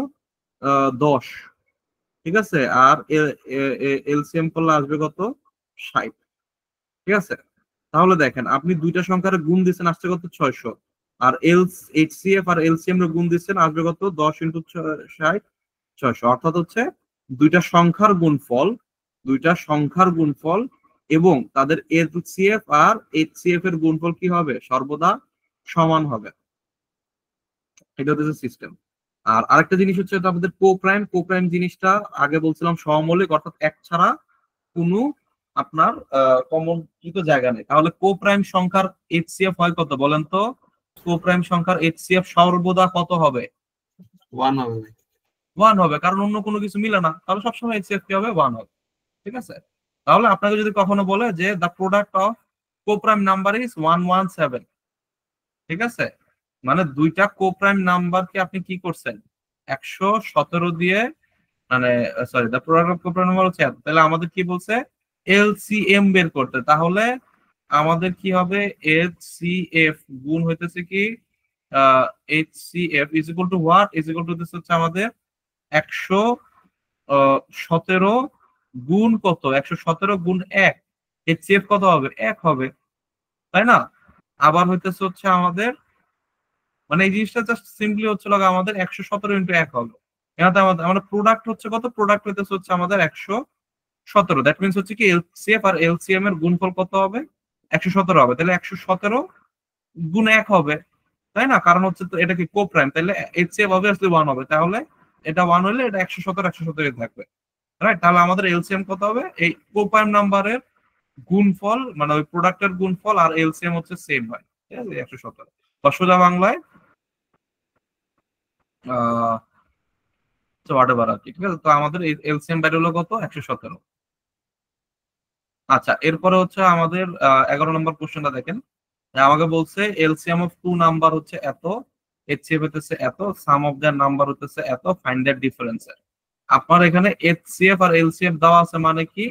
10, ঠিক আছে। আর এলসিএম করলে আসবে কত? 60, ঠিক আছে। তাহলে দেখেন আপনি দুইটা সংখ্যার গুণ দিচ্ছেন, আসছে কত? 600। আর এইচসিএফ আর এলসিএম এর গুণ দিচ্ছেন, আসবে কত? 10 × 60, 600। অর্থাৎ হচ্ছে দুইটা সংখ্যার গুণফল, দুইটা সংখ্যার গুণফল এবং তাদের এলসিএফ আর এইচসিএফ এর গুণফল কি হবে? সর্বদা সমান হবে। এটা হচ্ছে সিস্টেম। আর আরেকটা জিনিস হচ্ছে এটা আমাদের কোপ্রাইম। কোপ্রাইম জিনিসটা আগে বলছিলাম সমমৌলিক, অর্থাৎ এক ছাড়া কোনো আপনার কমন কি তো জায়গা নেই। তাহলে কোপ্রাইম সংখ্যার এইচসিএফ হয় কত বলেন তো? কোপ্রাইম সংখ্যার এইচসিএফ সর্বদা কত হবে? 1 হবে ভাই। 1 হবে, কারণ অন্য কোনো কিছু মিলে না, তাহলে সবসময় এইচসিএফ কি হবে? 1 হবে, ঠিক আছে। তাহলে আপনাকে যদি কখনো বলে যে the product of কোপ্রাইম number is 117, ঠিক আছে, মানে দুইটা কোপ্রাইম নাম্বারকে আপনি কি করছেন? 117 দিয়ে, মানে sorry, the product of কোপ্রাইম number হচ্ছে এত, তাহলে আমাদের কি বলছে? এলসিএম বের করতে। তাহলে আমাদের কি হবে? এইচসিএফ গুণ হইতেছে কি HCF is equal to what? Is equal to হচ্ছে আমাদের 117 গুণ কত? 117 গুণ 1। এইচসিএফ কত হবে? 1 হবে, তাই না? আবার হইতেছে হচ্ছে আমাদের, মানে এই জিনিসটা জাস্ট সিম্পলি হচ্ছে আমাদের 117 × 1 হবে। এখানে আমাদের প্রোডাক্ট হচ্ছে কত? প্রোডাক্ট হইতেছে হচ্ছে আমাদের 117। দ্যাট মিনস হচ্ছে কি এলসিএফ আর এলসিএম এর গুণফল কত হবে? 117 হবে। তাহলে 117 গুণ 1 হবে, তাই না? কারণ হচ্ছে তো এটা কি কোপ্রাইম, তাহলে এইচসিএফ অবভিয়াসলি 1 হবে। তাহলে এটা 1 হলে এটা 117 117 থাকবে, রাইট? তাহলে আমাদের এলসিএম কত হবে? এই কোপ্রাইম নাম্বারের গুণফল, মানে ওই প্রোডাক্টের গুণফল আর এলসিএম হচ্ছে সেম হয়, ঠিক আছে, 117। বা সোজা বাংলায় হোয়াটএভার আর কি, ঠিক আছে। তো আমাদের এলসিএম বাইরে হলো কত? 117। আচ্ছা, এরপরে হচ্ছে আমাদের 11 নম্বর কোশ্চেনটা দেখেন। আমাকে বলছে এলসিএম অফ টু নাম্বার হচ্ছে এত, এইচসিএফ হতেছে এত, সাম অফ দ্যার নাম্বার হতেছে এত, ফাইন্ড দ্যার ডিফারেন্স। আপনার এখানে এইচসিএফ আর এলসিএফ দেওয়া আছে, মানে কি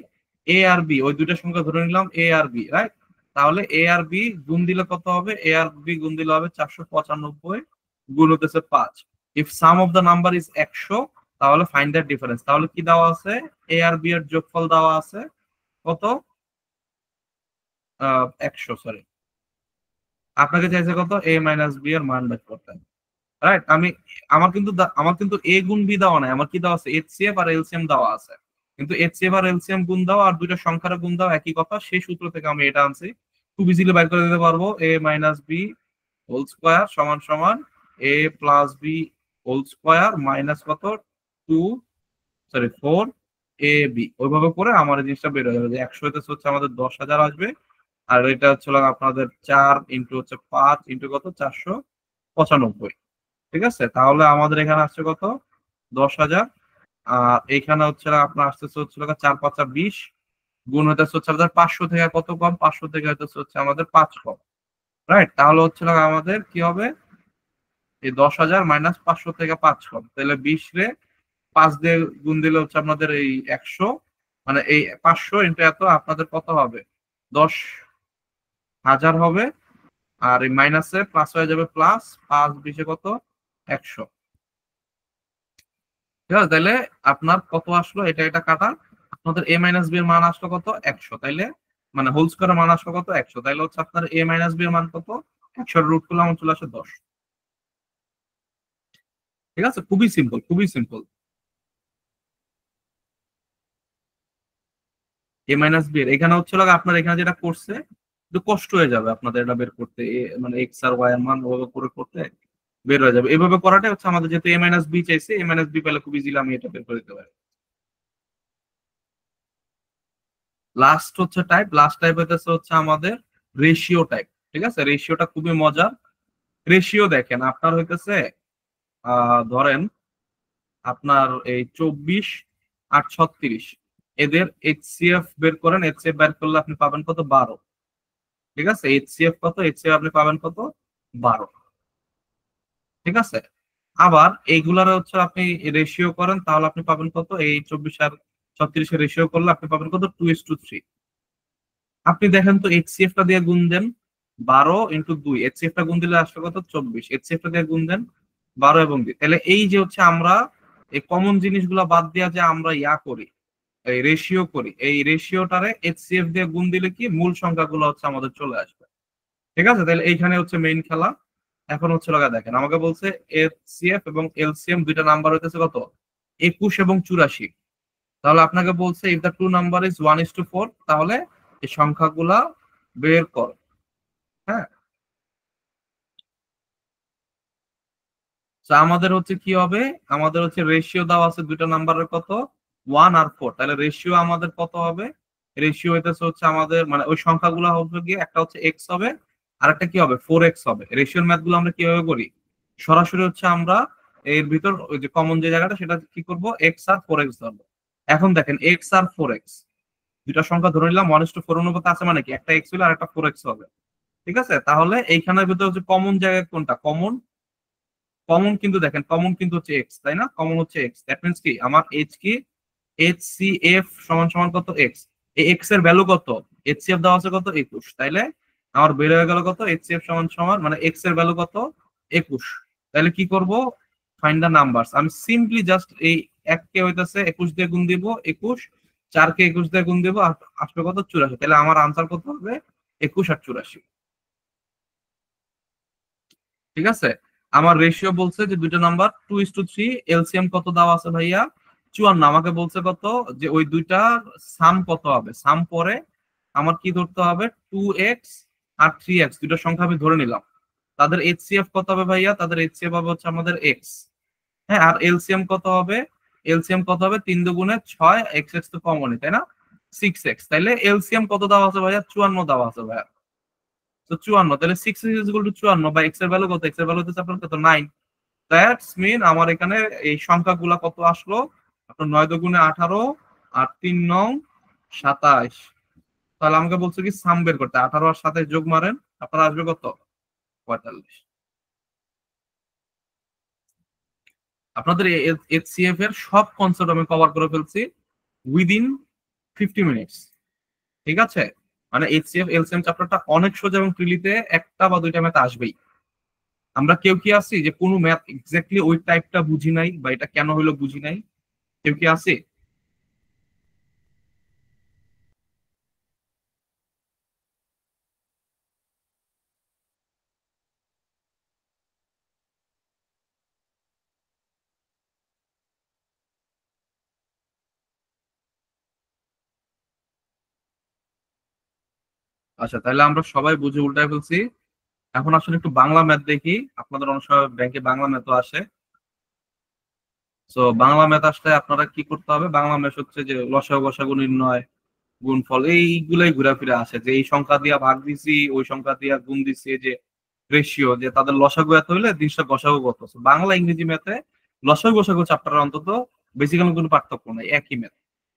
এ আর বি, ওই দুইটা সংখ্যা ধরে নিলাম এ আর বি, রাইট? তাহলে এ আর বি গুণ দিলে কত হবে? এ আর বি গুণ দিলে হবে 495 গুণ হতেছে 5। If some of the number is 100, তাহলে ফাইন্ড দ্যাট ডিফারেন্স। তাহলে কি দেওয়া আছে? এ আর বি এর যোগফল দেওয়া আছে কত? 100, সরি, আপনাকে চাইছে কত? এ মাইনাস বি এর মান বের করতে, রাইট? আমার কিন্তু এ গুণ বি দেওয়া নাই, আমার কি দেওয়া আছে? এইচসিএফ আর এলসিএম দেওয়া আছে। কিন্তু এইচসিএফ আর এলসিএম গুণ দাও আর দুইটা সংখ্যার গুণ দাও একই কথা, সেই সূত্র থেকে আমি এটা আনছি। খুব ইজিলি বাইর করে দিতে পারবো। A minus B whole square সমান সমান A plus B whole square minus কত 4 এ বি, ওইভাবে করে আমার এই জিনিসটা বের হয়ে যাবে যে 100 হচ্ছে আমাদের 10,000 আসবে। আর এটা হচ্ছে আপনাদের 4 ইন্টু হচ্ছে 5 ইন্টু কত 495। ঠিক আছে, তাহলে আমাদের এখানে আসছে কত 10,000। আর এখানে হচ্ছে আপনার আসতেছে হচ্ছে 4 5 20 গুণ হইতেছে হচ্ছে আমাদের 500 থেকে কত কম, 500 থেকে হইতেছে হচ্ছে আমাদের 5 কম। রাইট, তাহলে হচ্ছে আমাদের কি হবে এই 10,000 মাইনাস 500 থেকে 5 কম, তাহলে 20 রে 5 দিয়ে গুণ দিলে হচ্ছে আপনাদের এই 100, মানে এই 500 ইন্টু এত আপনাদের কত হবে 10,000 হবে। আর এই মাইনাসে প্লাস হয়ে যাবে, প্লাস 5 20 কত 100। ঠিক আছে, তাইলে আপনার কত আসলো, এটা এটা কাটা, আপনাদের এ মাইনাস বি এর মান আসলো কত 100, তাইলে মানে হোল স্কয়ারের মান আসলো কত 100, তাইলে হচ্ছে আপনার এ মাইনাস বি এর মান কত 100 রুট করলে আমার চলে আসে 10। ঠিক আছে, খুবই সিম্পল, খুবই সিম্পল। এ মাইনাস বি এর এখানে হচ্ছে আপনার এখানে যেটা করছে একটু কষ্ট হয়ে যাবে আপনাদের এটা বের করতে, মানে এক্স আর ওয়াই এর মান ওভাবে করে করতে বের হয়ে যাবে। এভাবে করাটাই হচ্ছে আমাদের, যেহেতু এ মাইনাস বি চাইছে, এ মাইনাস বি পেলে খুব ইজিলি আমি এটা বের করে দিতে পারি। লাস্ট হচ্ছে টাইপ, লাস্ট টাইপ হইতেছে হচ্ছে আমাদের রেশিও টাইপ। ঠিক আছে, রেশিওটা খুবই মজার। রেশিও দেখেন আপনার হইতেছে ধরেন আপনার এই 24 আর 36 এদের এইচসিএফ বের করেন, এইচসিএফ বের করলে আপনি পাবেন কত 12। ঠিক আছে, এইচসিএফ কত, এইচসিএফ আপনি পাবেন কত 12। ঠিক আছে, আবার এইগুলার হচ্ছে আপনি রেশিও করেন তাহলে আপনি পাবেন কত, এই 24 আর 36 এর রেশিও করলে আপনি পাবেন কত 2:3। আপনি দেখেন তো এইচসিএফ টা দিয়ে গুণ দেন 12 × 2, এইচসিএফ টা গুণ দিলে আসবে কত 24, এইচসিএফ টা দিয়ে গুণ দেন 12 এবং 2, তাহলে এই যে হচ্ছে আমরা এই কমন জিনিসগুলো বাদ দিয়া যে আমরা ইয়া করি, এই রেশিও করি, এই রেশিওটারে এইচসিএফ দিয়ে গুণ দিলে কি মূল সংখ্যাগুলো হচ্ছে আমাদের চলে আসবে। ঠিক আছে, তাহলে এইখানে হচ্ছে মেইন খেলা। এখন হচ্ছে দেখেন আমাকে বলছে এইচসিএফ এবং এলসিএম দুইটা নাম্বার হইতেছে কত 21 এবং 84। তাহলে আপনাকে বলছে if the two number is 1:4, তাহলে এই সংখ্যাগুলা বের কর। হ্যাঁ, তো আমাদের হচ্ছে কি হবে, আমাদের হচ্ছে রেশিও দেওয়া আছে দুইটা নাম্বারের কত 1 আর 4, তাহলে রেশিও আমাদের কত হবে, রেশিও হইতেছে হচ্ছে আমাদের মানে ওই সংখ্যাগুলো হবে গিয়ে একটা হচ্ছে এক্স হবে আর একটা কি হবে 4x হবে। রেশিওর ম্যাথ গুলো আমরা কিভাবে করি, সরাসরি হচ্ছে আমরা এর ভিতর ওই যে কমন যে জায়গাটা সেটা কি করব, এক্স আর 4x ধরবো। এখন দেখেন এক্স আর 4x দুইটা সংখ্যা ধরে নিলাম 1:4 অনুপাতে আছে, মানে কি একটা এক্স হলে আর একটা 4x হবে। ঠিক আছে, তাহলে এইখানের ভিতরে হচ্ছে কমন জায়গায় কোনটা কমন, কমন কিন্তু দেখেন কমন কিন্তু হচ্ছে এক্স, তাই না, কমন হচ্ছে এক্স, দ্যাট মিন্স কি আমার এইচ কি এইচ সি এফ সমান সমান কত এক্স, এই এক্স এর ভ্যালু কত, এইচ সি এফ দেওয়া আছে কত 21, তাইলে আমার বের হয়ে গেল কত এইচ সি এফ সমান সমান মানে এক্স এর ভ্যালু কত 21। তাহলে কি করব, ফাইন্ড দা নাম্বারস, আমি সিম্পলি জাস্ট এই 1 কে হইতাছে 21 দিয়ে গুণ দিব 21, 4 কে 21 দিয়ে গুণ দিব আর আসবে কত 84, তাহলে আমার আনসার কত হবে 21 আর 84। ঠিক আছে, আমার রেশিও বলছে যে দুইটা নাম্বার 2:3, এলসিএম কত দেওয়া আছে ভাইয়া 54, আমাকে বলছে কত যে ওই দুইটার সাম কত হবে, সাম পরে আমার কি ধরতে হবে 2x আর 3x দুইটা সংখ্যা আমি ধরে নিলাম, তাদের এইচসিএফ কত হবে ভাইয়া, তাদের এইচসিএফ হবে হচ্ছে আমাদের এক্স। হ্যাঁ, আর এলসিএম কত হবে, এলসিএম কত হবে 3 × 2 = 6, এক্স এক্স তো কমনই তাই না 6x, তাইলে এলসিএম কত দেওয়া আছে ভাইয়া 54 দেওয়া আছে ভাইয়া। তো 54, তাহলে 6 ইজ ইকুয়াল টু 54 বা এক্স এর ভ্যালু কত, এক্স এর ভ্যালু হচ্ছে আপনার কত 9। দ্যাটস মিন আমার এখানে এই সংখ্যাগুলা কত আসলো, আপনার 9 দুগুণে 18 আর 3 নং 27। তাহলে আমাকে বলছে কি সাম বের করতে, 18 আর 27 যোগ মারেন আপনার আসবে কত 45। আপনাদের এইচসিএফ এর সব কনসেপ্ট আমি কভার করে ফেলছি উইদিন 50 মিনিটস। ঠিক আছে, মানে এইচসিএফ এলসিএম চ্যাপ্টারটা অনেক সোজা এবং প্রিলিতে একটা বা দুইটা ম্যাথ আসবেই। আমরা কেউ কি আছি যে কোনো ম্যাথ এক্স্যাক্টলি ওই টাইপটা বুঝি নাই বা এটা কেন হইলো বুঝি নাই, কেউ কি আছে? আচ্ছা, তাহলে আমরা সবাই বুঝে উল্টায় ফেলছি। এখন আসলে একটু বাংলা ম্যাথ দেখি। আপনাদের অনেক সময় ব্যাংকে বাংলা ম্যাথও আসে। তো বাংলা ম্যাথ আসলে আপনারা কি করতে হবে? বাংলা ম্যাথ হচ্ছে যে লসাগু গসাগু নির্ণয়, গুণফল, এইগুলাই ঘোরাফিরা আসে, যে এই সংখ্যা দিয়া ভাগ দিছি, ওই সংখ্যা দিয়া গুণ দিছি, এই যে রেশিও, যে তাদের লসাগু এত হইলে জিনিসটা গসাগু কত। So, বাংলা ইংরেজি ম্যাথে লসাগু গসাগু চ্যাপ্টার অন্তত বেসিক্যালি কোনো পার্থক্য নাই, একই ম্যাথ।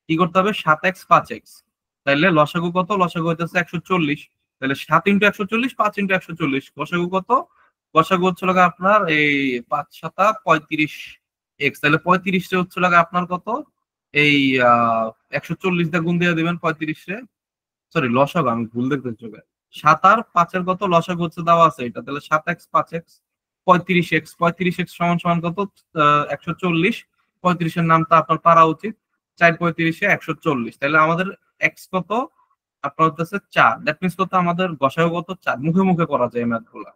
কি করতে হবে? 7x 5x, তাইলে লসাগু কত? লসাগু হইতেছে 140। তাহলে 7 ইন্টু 140, 5 ইন্টু 140, গসাগু কত? গসাগু হচ্ছে লাগা আপনার এই 5 7 35 এক্স, তাহলে 35 হচ্ছে লাগা আপনার কত? এই 140 দিয়ে গুণ দিয়ে দিবেন 35-এ। সরি, লসাগু, আমি ভুল দেখতে চোখে। 7 আর 5-এর কত? লসাগু হচ্ছে দেওয়া আছে এটা, তাহলে 7x 5x 35x, 35x সমান সমান কত? 140। 35-এর নামটা আপনার পারা উচিত, 4 35-এ 140। তাহলে আমাদের এক্স কত? আপনার হচ্ছে 4। দ্যাট মিনস কত? আমাদের গসাগু কত? 4। মুখে মুখে করা যায় ম্যাথ গুলা,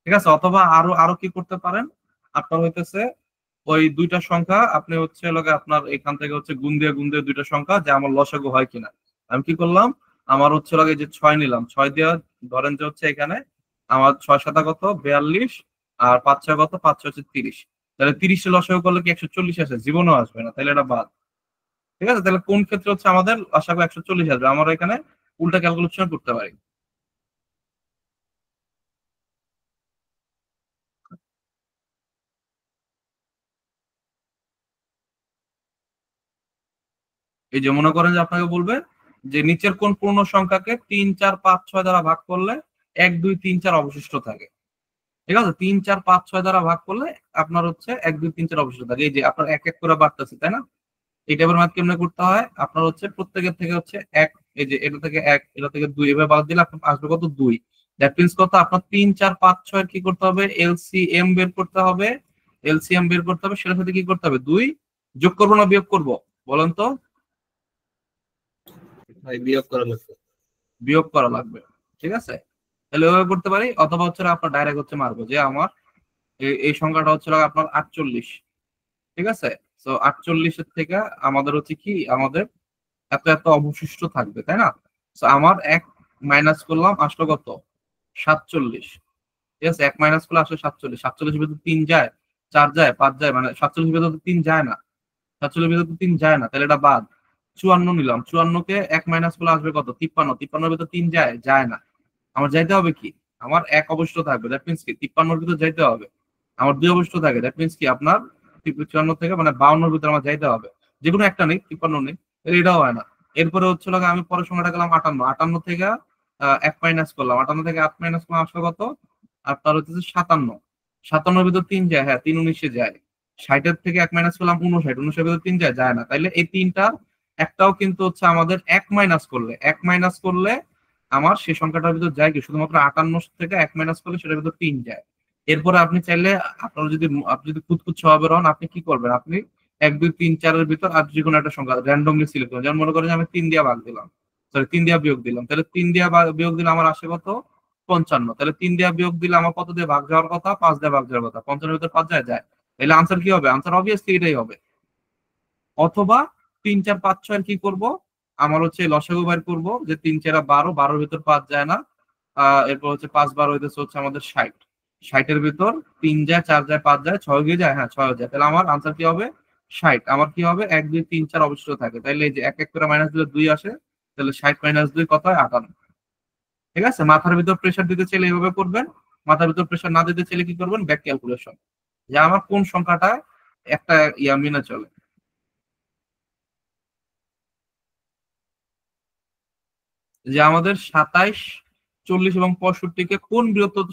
ঠিক আছে? অথবা আরো আরো কি করতে পারেন? আপনার হইতেছে ওই দুইটা সংখ্যা আপনি হচ্ছে লগে আপনার এখান থেকে হচ্ছে গুণ দিয়ে দুইটা সংখ্যা যে আমার লসাগু হয় কিনা। আমি কি করলাম? আমার হচ্ছে লগে যে 6 নিলাম, 6 দিয়ে ধরেন যে হচ্ছে এখানে আমার 6 7 কত? 42, আর 5 6 কত? 5 6 হচ্ছে 30। তাহলে 30 লসাগু করলে কি 140 আসে? জীবনও আসবে না, তাহলে এটা বাদ। ঠিক আছে? তাহলে কোন ক্ষেত্রে হচ্ছে আমাদের লসাগু 140 আসবে? আমরা এখানে উল্টা ক্যালকুলেশন করতে পারি। এই যে মনে করেন যে আপনাকে বলবে যে নিচের কোন পূর্ণ সংখ্যাকে 3 4 5 6 দ্বারা ভাগ করলে 1 2 3 4 অবশিষ্ট থাকে। ঠিক আছে? 3 4 5 6 দ্বারা ভাগ করলে আপনার হচ্ছে 1 2 3 4 অবশিষ্ট থাকে। এই যে আপনার এক এক করে বাড়তেছে, তাই না? এই টাইপের ম্যাথ কেমনে করতে হয়? আপনার হচ্ছে প্রত্যেকের থেকে হচ্ছে এক, এই যে এটা থেকে এক, এটা থেকে দুই, এভাবে বাদ দিলে আপনার আসবে কত? 2। দ্যাট মিন্স কত? আপনার 3 4 5 6 এর কি করতে হবে? এলসিএম বের করতে হবে। এলসিএম বের করতে হবে, সেটার সাথে কি করতে হবে? 2 যোগ করবো না বিয়োগ করবো বলেন তো? ভাই বিয়োগ করা লাগবে। বিয়োগ করা লাগবে, ঠিক আছে? তাহলে ওইভাবে করতে পারি, অথবা হচ্ছে আপনার ডাইরেক্ট হচ্ছে মারবো যে আমার এই সংখ্যাটা হচ্ছে আপনার 48। ঠিক আছে? তো 48-এর থেকে আমাদের হচ্ছে কি, আমাদের এত এত অবশিষ্ট থাকবে, তাই না? তো আমার এক মাইনাস করলাম, আসলো কত? 47। ঠিক আছে? এক মাইনাস করলে আসলে 47। 47-এর ভিতরে 3 যায়, 4 যায়, 5 যায়, মানে 47-এর ভিতরে 3 যায় না। 47-এর ভিতরে 3 যায় না, তাহলে এটা বাদ। 54 নিলাম, 54-কে এক মাইনাস করলে আসবে কত? 53। 53-এর ভিতরে 3 যায়, যায় না। আমার যাইতে হবে কি? আমার এক অবশিষ্ট থাকবে, দ্যাট মিনস কি 53-এর ভিতরে যাইতে হবে। আমার 2 অবশিষ্ট থাকে, দ্যাট মিনস কি আপনার 54 থেকে মানে 52-এর ভিতরে আমার যাইতে হবে। যেকোনো একটা নেই, 53 নেই, এটাও হয় না। এরপরে হচ্ছে লাগে আমি পরের সংখ্যাটা গেলাম 58। 58 থেকে এক মাইনাস করলাম, 58 থেকে 8 মাইনাস করলাম, আসলে কত? আপনার হচ্ছে 57। 57-এর ভিতর 3 যায়, হ্যাঁ 3 19-এ যায়। 60-এর থেকে এক মাইনাস করলাম 59, 59-এর ভিতর 3 যায়, যায় না। তাইলে এই তিনটা একটাও কিন্তু হচ্ছে আমাদের এক মাইনাস করলে আমার সেই সংখ্যাটার ভিতর যায় কি? শুধুমাত্র 58 থেকে এক মাইনাস করলে সেটার ভিতর 3 যায়। এরপরে আপনি চাইলে, আপনি যদি খুঁতখুঁত স্বভাবের হন, আপনি কি করবেন? আপনি 1 2 3 4 এর ভিতর আর যে কোনো একটা সংখ্যা র্যান্ডমলি সিলেক্ট করবেন। যেমন মনে করেন যে আমি 3 দিয়ে ভাগ দিলাম, সরি 3 দিয়ে বিয়োগ দিলাম, তাহলে 3 দিয়ে বিয়োগ দিলে আমার আসে কত? 55। তাহলে 3 দিয়ে বিয়োগ দিলে আমার কত দিয়ে ভাগ যাওয়ার কথা? 5 দিয়ে ভাগ যাওয়ার কথা। 55-এর ভিতর 5 যায়, যায়। তাহলে আনসার কি হবে? আনসার অবভিয়াসলি এটাই হবে। অথবা 3 4 5 6 কি করব? আমার হচ্ছে লসাগু বের করব, যে 3 4 12, 12-এর ভিতর 5 যায় না। এরপর হচ্ছে 5 12 হইতেছে হচ্ছে আমাদের 60। 60-এর ভিতর 3 যায়, 4 যায়, 5 যায়, 6 গিয়ে যায়, হ্যাঁ 6 যায়। তাহলে আমার আনসার কি হবে? 60। আমার কি হবে? 1 2 3 4 অবশিষ্ট থাকে। তাইলে এই যে এক এক করে মাইনাস দিলে 2 আসে, তাহলে 60 মাইনাস 2 কত হয়? 58। ঠিক আছে? মাথার ভিতর প্রেসার দিতে চাইলে এইভাবে করবেন। মাথার ভিতর প্রেসার না দিতে চাইলে কি করবেন? ব্যাক ক্যালকুলেশন, যে আমার কোন সংখ্যাটা একটা ইয়া মেনে চলে। যে আমাদের 27 40 এবং 65-কে কোন বৃহত্তর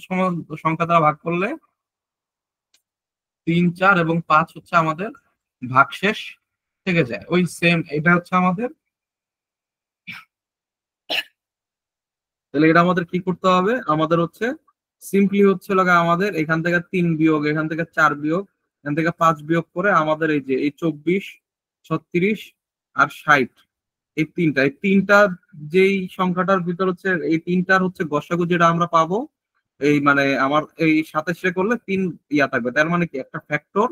সংখ্যা দ্বারা ভাগ করলে 3 4 এবং 5 হচ্ছে আমাদের ভাগশেষ থেকে যায়। ওই সেম এটা হচ্ছে আমাদের। তাহলে এটা আমাদের কি করতে হবে? আমাদের হচ্ছে সিম্পলি হচ্ছে লাগা আমাদের এখান থেকে 3 বিয়োগ, এখান থেকে 4 বিয়োগ, এখান থেকে 5 বিয়োগ করে আমাদের এই যে এই 24 36 আর 60, এই তিনটা যেই সংখ্যাটার ভিতর হচ্ছে এই তিনটার হচ্ছে গসাগু যেটা আমরা পাবো, এই মানে আমার এই 27-এ করলে 3 ইয়া থাকবে, তার মানে কি একটা ফ্যাক্টর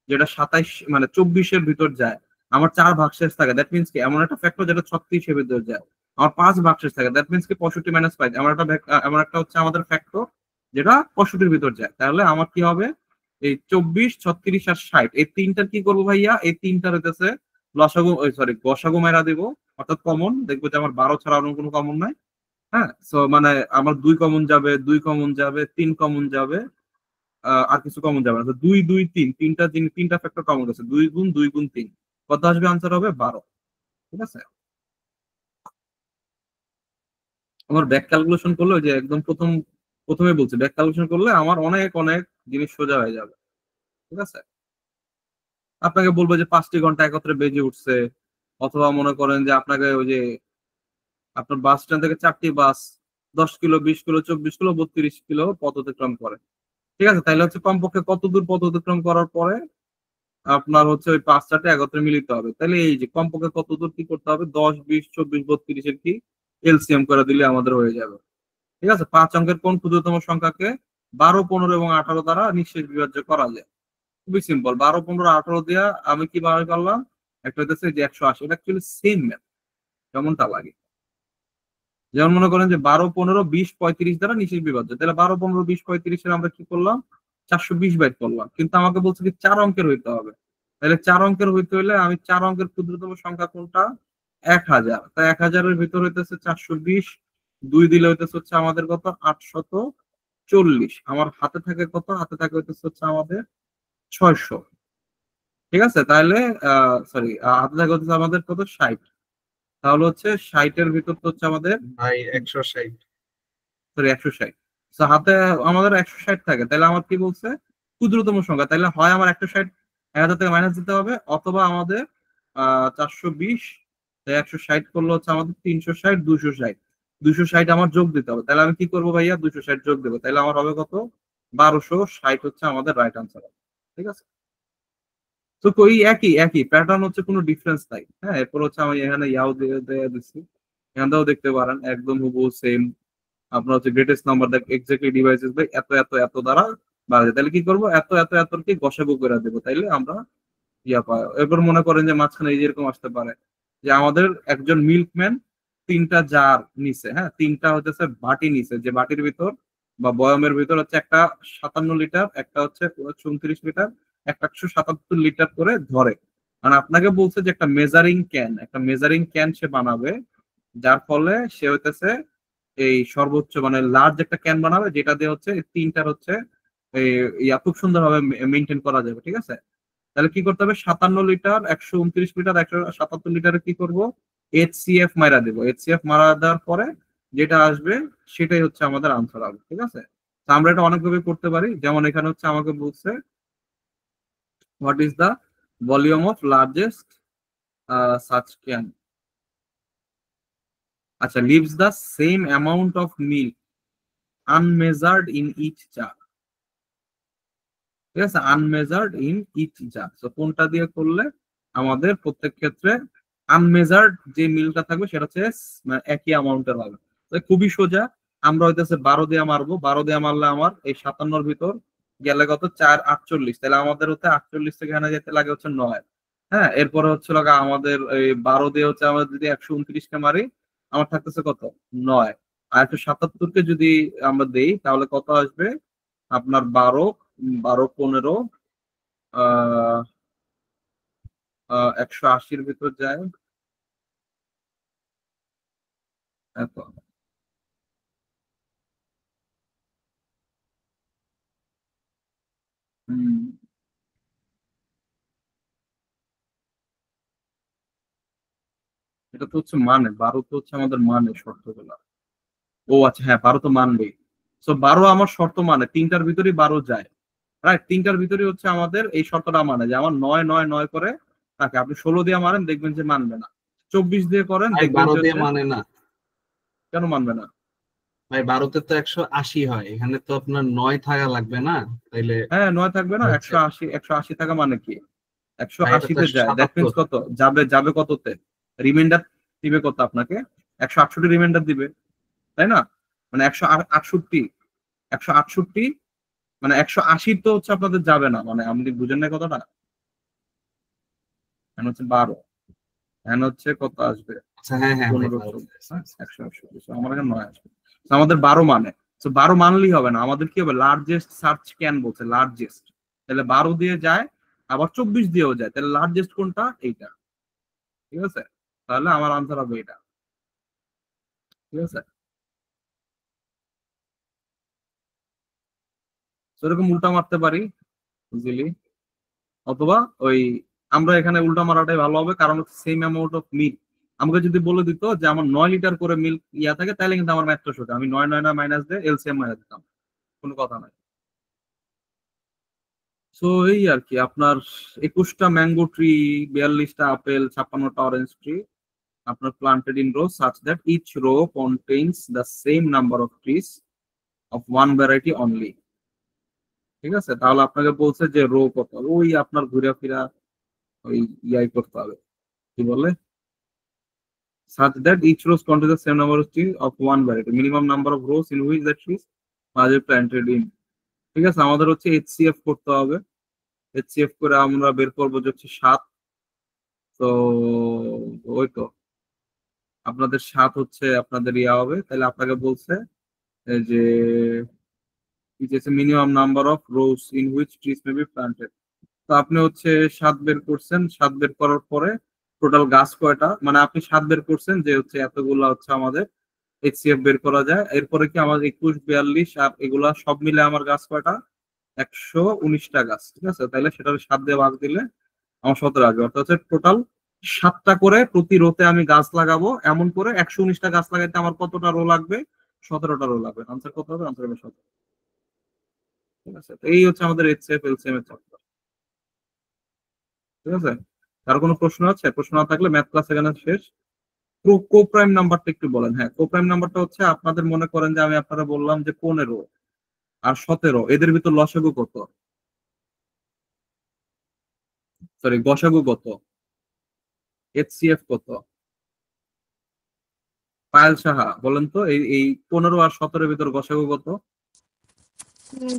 যেটা 27 মানে 24-এর ভিতর যায়। আমার 4 ভাগশেষ থাকে, দ্যাট মিনস কি এমন একটা ফ্যাক্টর যেটা 36 এর ভিতরে যায়। আমার 5 ভাগশেষ থাকে, দ্যাট মিনস কি 65 মাইনাস 5 এমন একটা হচ্ছে আমাদের ফ্যাক্টর যেটা 65 এর ভিতর যায়। তাহলে আমার কি হবে, এই 24, 36 আর 60 এই তিনটার কি করবো ভাইয়া, এই তিনটার হইতেছে লসাগু, সরি গসাগু মেরা দিব, অর্থাৎ কমন দেখবো যে আমার 12 ছাড়া অন্য কোনো কমন নাই। হ্যাঁ, সো মানে আমার 2 কমন যাবে, 2 কমন যাবে, 3 কমন যাবে, আর কিছু কমন যাবে না। 2 2 3 তিনটা ফ্যাক্টর কমন গেছে, 2 গুণ 2 গুণ 3 কত আসবে, আনসার হবে 12। ঠিক আছে, আমার ব্যাক ক্যালকুলেশন করলে ওই যে একদম প্রথমে বলছি, ব্যাক ক্যালকুলেশন করলে আমার অনেক অনেক জিনিস সোজা হয়ে যাবে। ঠিক আছে, আপনাকে বলবো যে 5টি ঘন্টা একত্রে বেজে উঠছে, অথবা মনে করেন যে আপনাকে ওই যে আপনার বাস স্ট্যান্ড থেকে 4টি বাস 10 কিলো, 20 কিলো, 24 কিলো, 32 কিলো পথ অতিক্রম করে। ঠিক আছে, তাইলে হচ্ছে কমপক্ষে কত দূর পথ অতিক্রম করার পরে আপনার হচ্ছে ওই 5টাতে একত্রে মিলিত হবে। তাহলে এই যে কমপক্ষে কত দূর কি করতে হবে, 10, 20, 24, 32 এর কি এলসিএম করে দিলে আমাদের হয়ে যাবে। ঠিক আছে, 5 অঙ্কের কোন ক্ষুদ্রতম সংখ্যাকে 12, 15 এবং 18 দ্বারা নিঃশেষ বিভাজ্য করা যায়? খুবই সিম্পল, 12, 15, 18 দিয়া আমি কি বার করলাম, একটা হইতেছে যে 180। এটা অ্যাকচুয়ালি সেম ম্যাথ, কেমনটা লাগে। যেমন মনে করেন যে 12, 15, 20, 35 দ্বারা নিঃশেষ বিভাজ্য, তাহলে 12, 15, 20, 35 এর আমরা কি করলাম, 420 বাইট করলাম। কিন্তু আমাকে বলছে কি 4 অঙ্কের হইতে হবে, তাহলে 4 অঙ্কের হইতে হলে আমি 4 অঙ্কের ক্ষুদ্রতম সংখ্যা কোনটা, 1000। তাই 1000-এর ভিতর হইতেছে 420, 2 দিলে হইতেছে হচ্ছে আমাদের কত, 840। আমার হাতে থাকে কত, হাতে থাকে হইতেছে হচ্ছে আমাদের 600। ঠিক আছে, তাহলে সরি, হাতে থাকে হচ্ছে আমাদের কত, 60। তাহলে হচ্ছে 60-এর ভিতর তো হচ্ছে আমাদের ভাই 160। সরি 160। তো হাতে আমাদের 160 থাকে, তাহলে আমার কি বলছে, ক্ষুদ্রতম সংখ্যা। তাহলে হয় আমার 160 1000 থেকে মাইনাস দিতে হবে, অথবা আমাদের 420 160 করলে হচ্ছে আমাদের 360, 260, 260 আমার যোগ দিতে হবে। তাহলে আমি কি করবো ভাইয়া, 260 যোগ দেবো, তাহলে আমার হবে কত, 1260 হচ্ছে আমাদের রাইট আনসার। ঠিক আছে, তো ওই একই একই প্যাটার্ন হচ্ছে, কোনো ডিফারেন্স নাই। হ্যাঁ, এরপর হচ্ছে আমি এখানে ইয়াও দিয়ে দিচ্ছি, এখানটাও দেখতে পারেন একদম হুবহু সেম। আপনার হচ্ছে greatest number that exactly divides by এত এত এত দ্বারা বাড়ায়। তাহলে কি করবো, এত এত এত কি গসাগু করে দেবো, তাইলে আমরা ইয়া পাই। এরপর মনে করেন যে মাঝখানে এই যেরকম আসতে পারে যে আমাদের একজন মিল্কম্যান 3টা জার নিছে, হ্যাঁ 3টা হচ্ছে বাটি নিছে, যে বাটির ভিতর বা বয়মের ভিতর হচ্ছে একটা 57 লিটার, একটা হচ্ছে 34 লিটার, একটা 177 লিটার করে ধরে। মানে আপনাকে বলছে যে একটা মেজারিং ক্যান সে বানাবে, যার ফলে সে হইতেছে এই সর্বোচ্চ মানে লার্জ একটা ক্যান বানাবে, যেটা দিয়ে হচ্ছে এই 3টার হচ্ছে ইয়া খুব সুন্দরভাবে মেনটেন করা যাবে। ঠিক আছে, তাহলে কি করতে হবে, 57 লিটার, 129 লিটার, 177 লিটারে কি করব, এইচসিএফ মারা দেবো। এইচসিএফ মারা দেওয়ার পরে যেটা আসবে সেটাই হচ্ছে আমাদের আনসার হবে। ঠিক আছে, তো আমরা এটা অনেকভাবে করতে পারি। যেমন এখানে হচ্ছে আমাকে বলছে what is the volume of largest such can, আচ্ছা, leaves the same amount of milk unmeasured in each jar. ঠিক আছে, আনমেজার্ড ইন ইচ জার, তো কোনটা দিয়ে করলে আমাদের প্রত্যেক ক্ষেত্রে আনমেজার্ড যে মিলটা থাকবে সেটা হচ্ছে মানে একই অ্যামাউন্টের হবে। তো খুবই সোজা, আমরা হইতেছে 12 দিয়ে মারবো, 12 দিয়ে মারলে আমার এই 57-র ভিতর গেলে কত, 4 48, তাহলে আমাদের হচ্ছে 48 থেকে এখানে যেতে লাগে হচ্ছে 9। হ্যাঁ, এরপরে হচ্ছে লাগা আমাদের এই 12 দিয়ে হচ্ছে আমরা যদি 129 কে মারি, আমার থাকতেছে কত, 9। আর 177-কে যদি আমরা দেই তাহলে কত আসবে, আপনার 12, 12, 15, 180-র ভিতর যায় এত। হুম, এটা তো হচ্ছে মানে 12 তো হচ্ছে আমাদের মানে শর্তগুলা। ও আচ্ছা, হ্যাঁ 12 তো মানবেই। তো 12 আমার শর্ত মানে 3টার ভিতরেই 12 যায়, রাইট। 3টার ভিতরেই হচ্ছে আমাদের এই শর্তটা মানে যে আমার 9 9 9 করে থাকে। আপনি 16 দিয়ে মারেন দেখবেন যে মানবে না, 24 দিয়ে করেন ভাই দেখবেন 12 যে দিয়ে হচ্ছে, মানে না কেন মানবে না? ভাই, 12তে তো 180 হয়, এখানে তো আপনার 9 থাকা লাগবে না, তাইলে হ্যাঁ 9 থাকবে না, হচ্ছে। 180, 180 টাকা মানে কি, ভাই এটা তো 180-তে যায়, দ্যাট 177। মিনস কত যাবে, যাবে কততে, রিমাইন্ডার দিবে কত আপনাকে, 168 রিমাইন্ডার দিবে, তাই না? মানে 168, 168 মানে 180 তো হচ্ছে আপনাদের যাবে না, মানে আপনি বুঝেন না কথাটা। এখানে হচ্ছে 12, এখানে হচ্ছে কত আসবে আচ্ছা হ্যাঁ হ্যাঁ ভাই, 15, ভালো। 100, 120, আমার এখানে 9 আসবে। তো আমাদের 12 মানে, তো 12 মানলেই হবে না, আমাদের কি হবে, লার্জেস্ট সার্চ ক্যান বলছে, লার্জেস্ট, তাহলে 12 দিয়ে যায়, আবার 24 দিয়েও যায়, তাহলে লার্জেস্ট কোনটা, এইটা। ঠিক আছে, তাহলে আমার আনসার হবে এটা। ঠিক আছে, তো এরকম উল্টা মারতে পারি ইজিলি, অথবা ওই আমরা এখানে উল্টা মারাটাই ভালো হবে, কারণ সেম অ্যামাউন্ট অফ মিল্ক আমাকে যদি বলে দিত যে আমার 9 লিটার করে মিল্ক ইয়া থাকে, তাহলে কিন্তু আমার ম্যাথটা সোজা, আমি 9 9 না মাইনাস দিয়ে এলসিএম মাইনাস দিতাম, কোনো কথা নাই। সো এই আর কি, আপনার 21টা ম্যাঙ্গো ট্রি, 42টা আপেল, 56টা অরেঞ্জ ট্রি আপনার planted in row such that each row contains the same number of trees of one variety only. ঠিক আছে, তাহলে আপনাকে বলছে যে রো কত, ওই আপনার ঘুরে ফিরা ওই ইয়াই করতে হবে, কি বলে, such that each row contains the same number of trees of one variety, minimum number of rows in which the trees are planted in। ঠিক আছে, আমাদের হচ্ছে এইচসিএফ করতে হবে, এইচসিএফ করে আমরা বের করবো যে হচ্ছে 7, তো ওই তো আপনাদের 7 হচ্ছে আপনাদের ইয়া হবে, তাহলে আপনাকে বলছে যে minimum number of rose in which trees may be planted. তো আপনি হচ্ছে 7 বের করছেন, 7 বের করার পরে টোটাল গাছ কয়টা, মানে আপনি 7 বের করছেন যে হচ্ছে এতগুলা হচ্ছে আমাদের এইচসিএফ বের করা যায়, এরপরে কি আমার 21, 42 আর এগুলা সব মিলে আমার গাছ কয়টা, 119টা গাছ। ঠিক আছে, তাহলে সেটার 7 দিয়ে ভাগ দিলে আমার 17 আসবে, অর্থাৎ হচ্ছে টোটাল 7টা করে প্রতি রোতে আমি গাছ লাগাবো, এমন করে 119টা গাছ লাগাইতে আমার কতটা রো লাগবে, 17টা রো লাগবে। আনসার কত হবে, আনসার হবে 17। ঠিক আছে, তো এই হচ্ছে আমাদের এইচসিএফ এলসিএম এর চ্যাপ্টার। ঠিক আছে, কারো কোনো প্রশ্ন আছে, প্রশ্ন না থাকলে ম্যাথ ক্লাস এখানে শেষ। কোপ্রাইম নাম্বারটা একটু বলেন। হ্যাঁ, কোপ্রাইম নাম্বারটা হচ্ছে আপনাদের মনে করেন যে আমি আপনারা বললাম যে 15 আর 17, এদের ভিতর লসাগু কত, সরি গসাগু কত, এইচসিএফ কত, পায়েল সাহা বলেন তো, এই এই 15 আর 17 ভিতর গসাগু কত?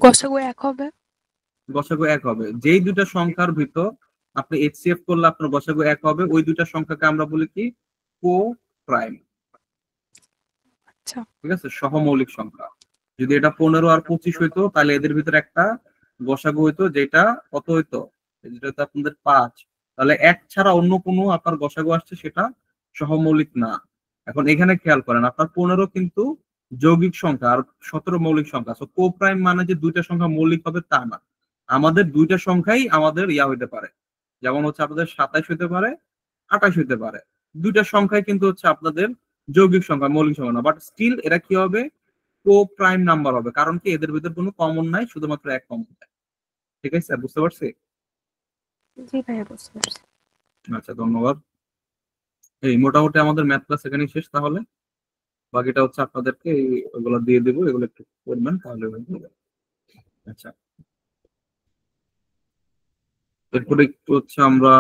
গসাগু 1 হবে। গসাগু 1 হবে, যেই দুইটা সংখ্যার ভিতর আপনি এইচসিএফ করলে আপনার গসাগু 1 হবে, ওই দুইটা সংখ্যাকে আমরা বলি কি, কো প্রাইম। আচ্ছা, ঠিক আছে, সহমৌলিক সংখ্যা। যদি এটা 15 আর 25 হইতো, তাহলে এদের ভিতরে একটা গসাগু হইতো, যেটা কত হইতো, যেটা হতো আপনাদের 5, তাহলে 1 ছাড়া অন্য কোনো আপনার গসাগু আসছে সেটা সহমৌলিক না। এখন এখানে খেয়াল করেন, আপনার 15 কিন্তু যৌগিক সংখ্যা আর 17 মৌলিক সংখ্যা, সো কো প্রাইম মানে যে দুইটা সংখ্যা মৌলিক হবে তা না, আমাদের দুইটা সংখ্যাই আমাদের ইয়া হইতে পারে, যেমন হচ্ছে আপনাদের 27 হইতে পারে, 28 হইতে পারে, দুইটা সংখ্যাই কিন্তু হচ্ছে আপনাদের যৌগিক সংখ্যা, মৌলিক সংখ্যা না, বাট স্টিল এরা কি হবে, কো প্রাইম নাম্বার হবে, কারণ কি এদের ভিতর কোনো কমন নাই, শুধুমাত্র এক কমন। ঠিক আছে, বুঝতে পারছি? জি ভাইয়া বুঝতে পারছি। আচ্ছা, ধন্যবাদ। এই মোটামুটি আমাদের ম্যাথ ক্লাস এখানেই শেষ, তাহলে বাকিটা হচ্ছে আপনাদেরকে ওগুলো দিয়ে দেবো, এগুলো একটু করবেন তাহলে হয়ে যাবে। আচ্ছা, এরপরে একটু হচ্ছে আমরা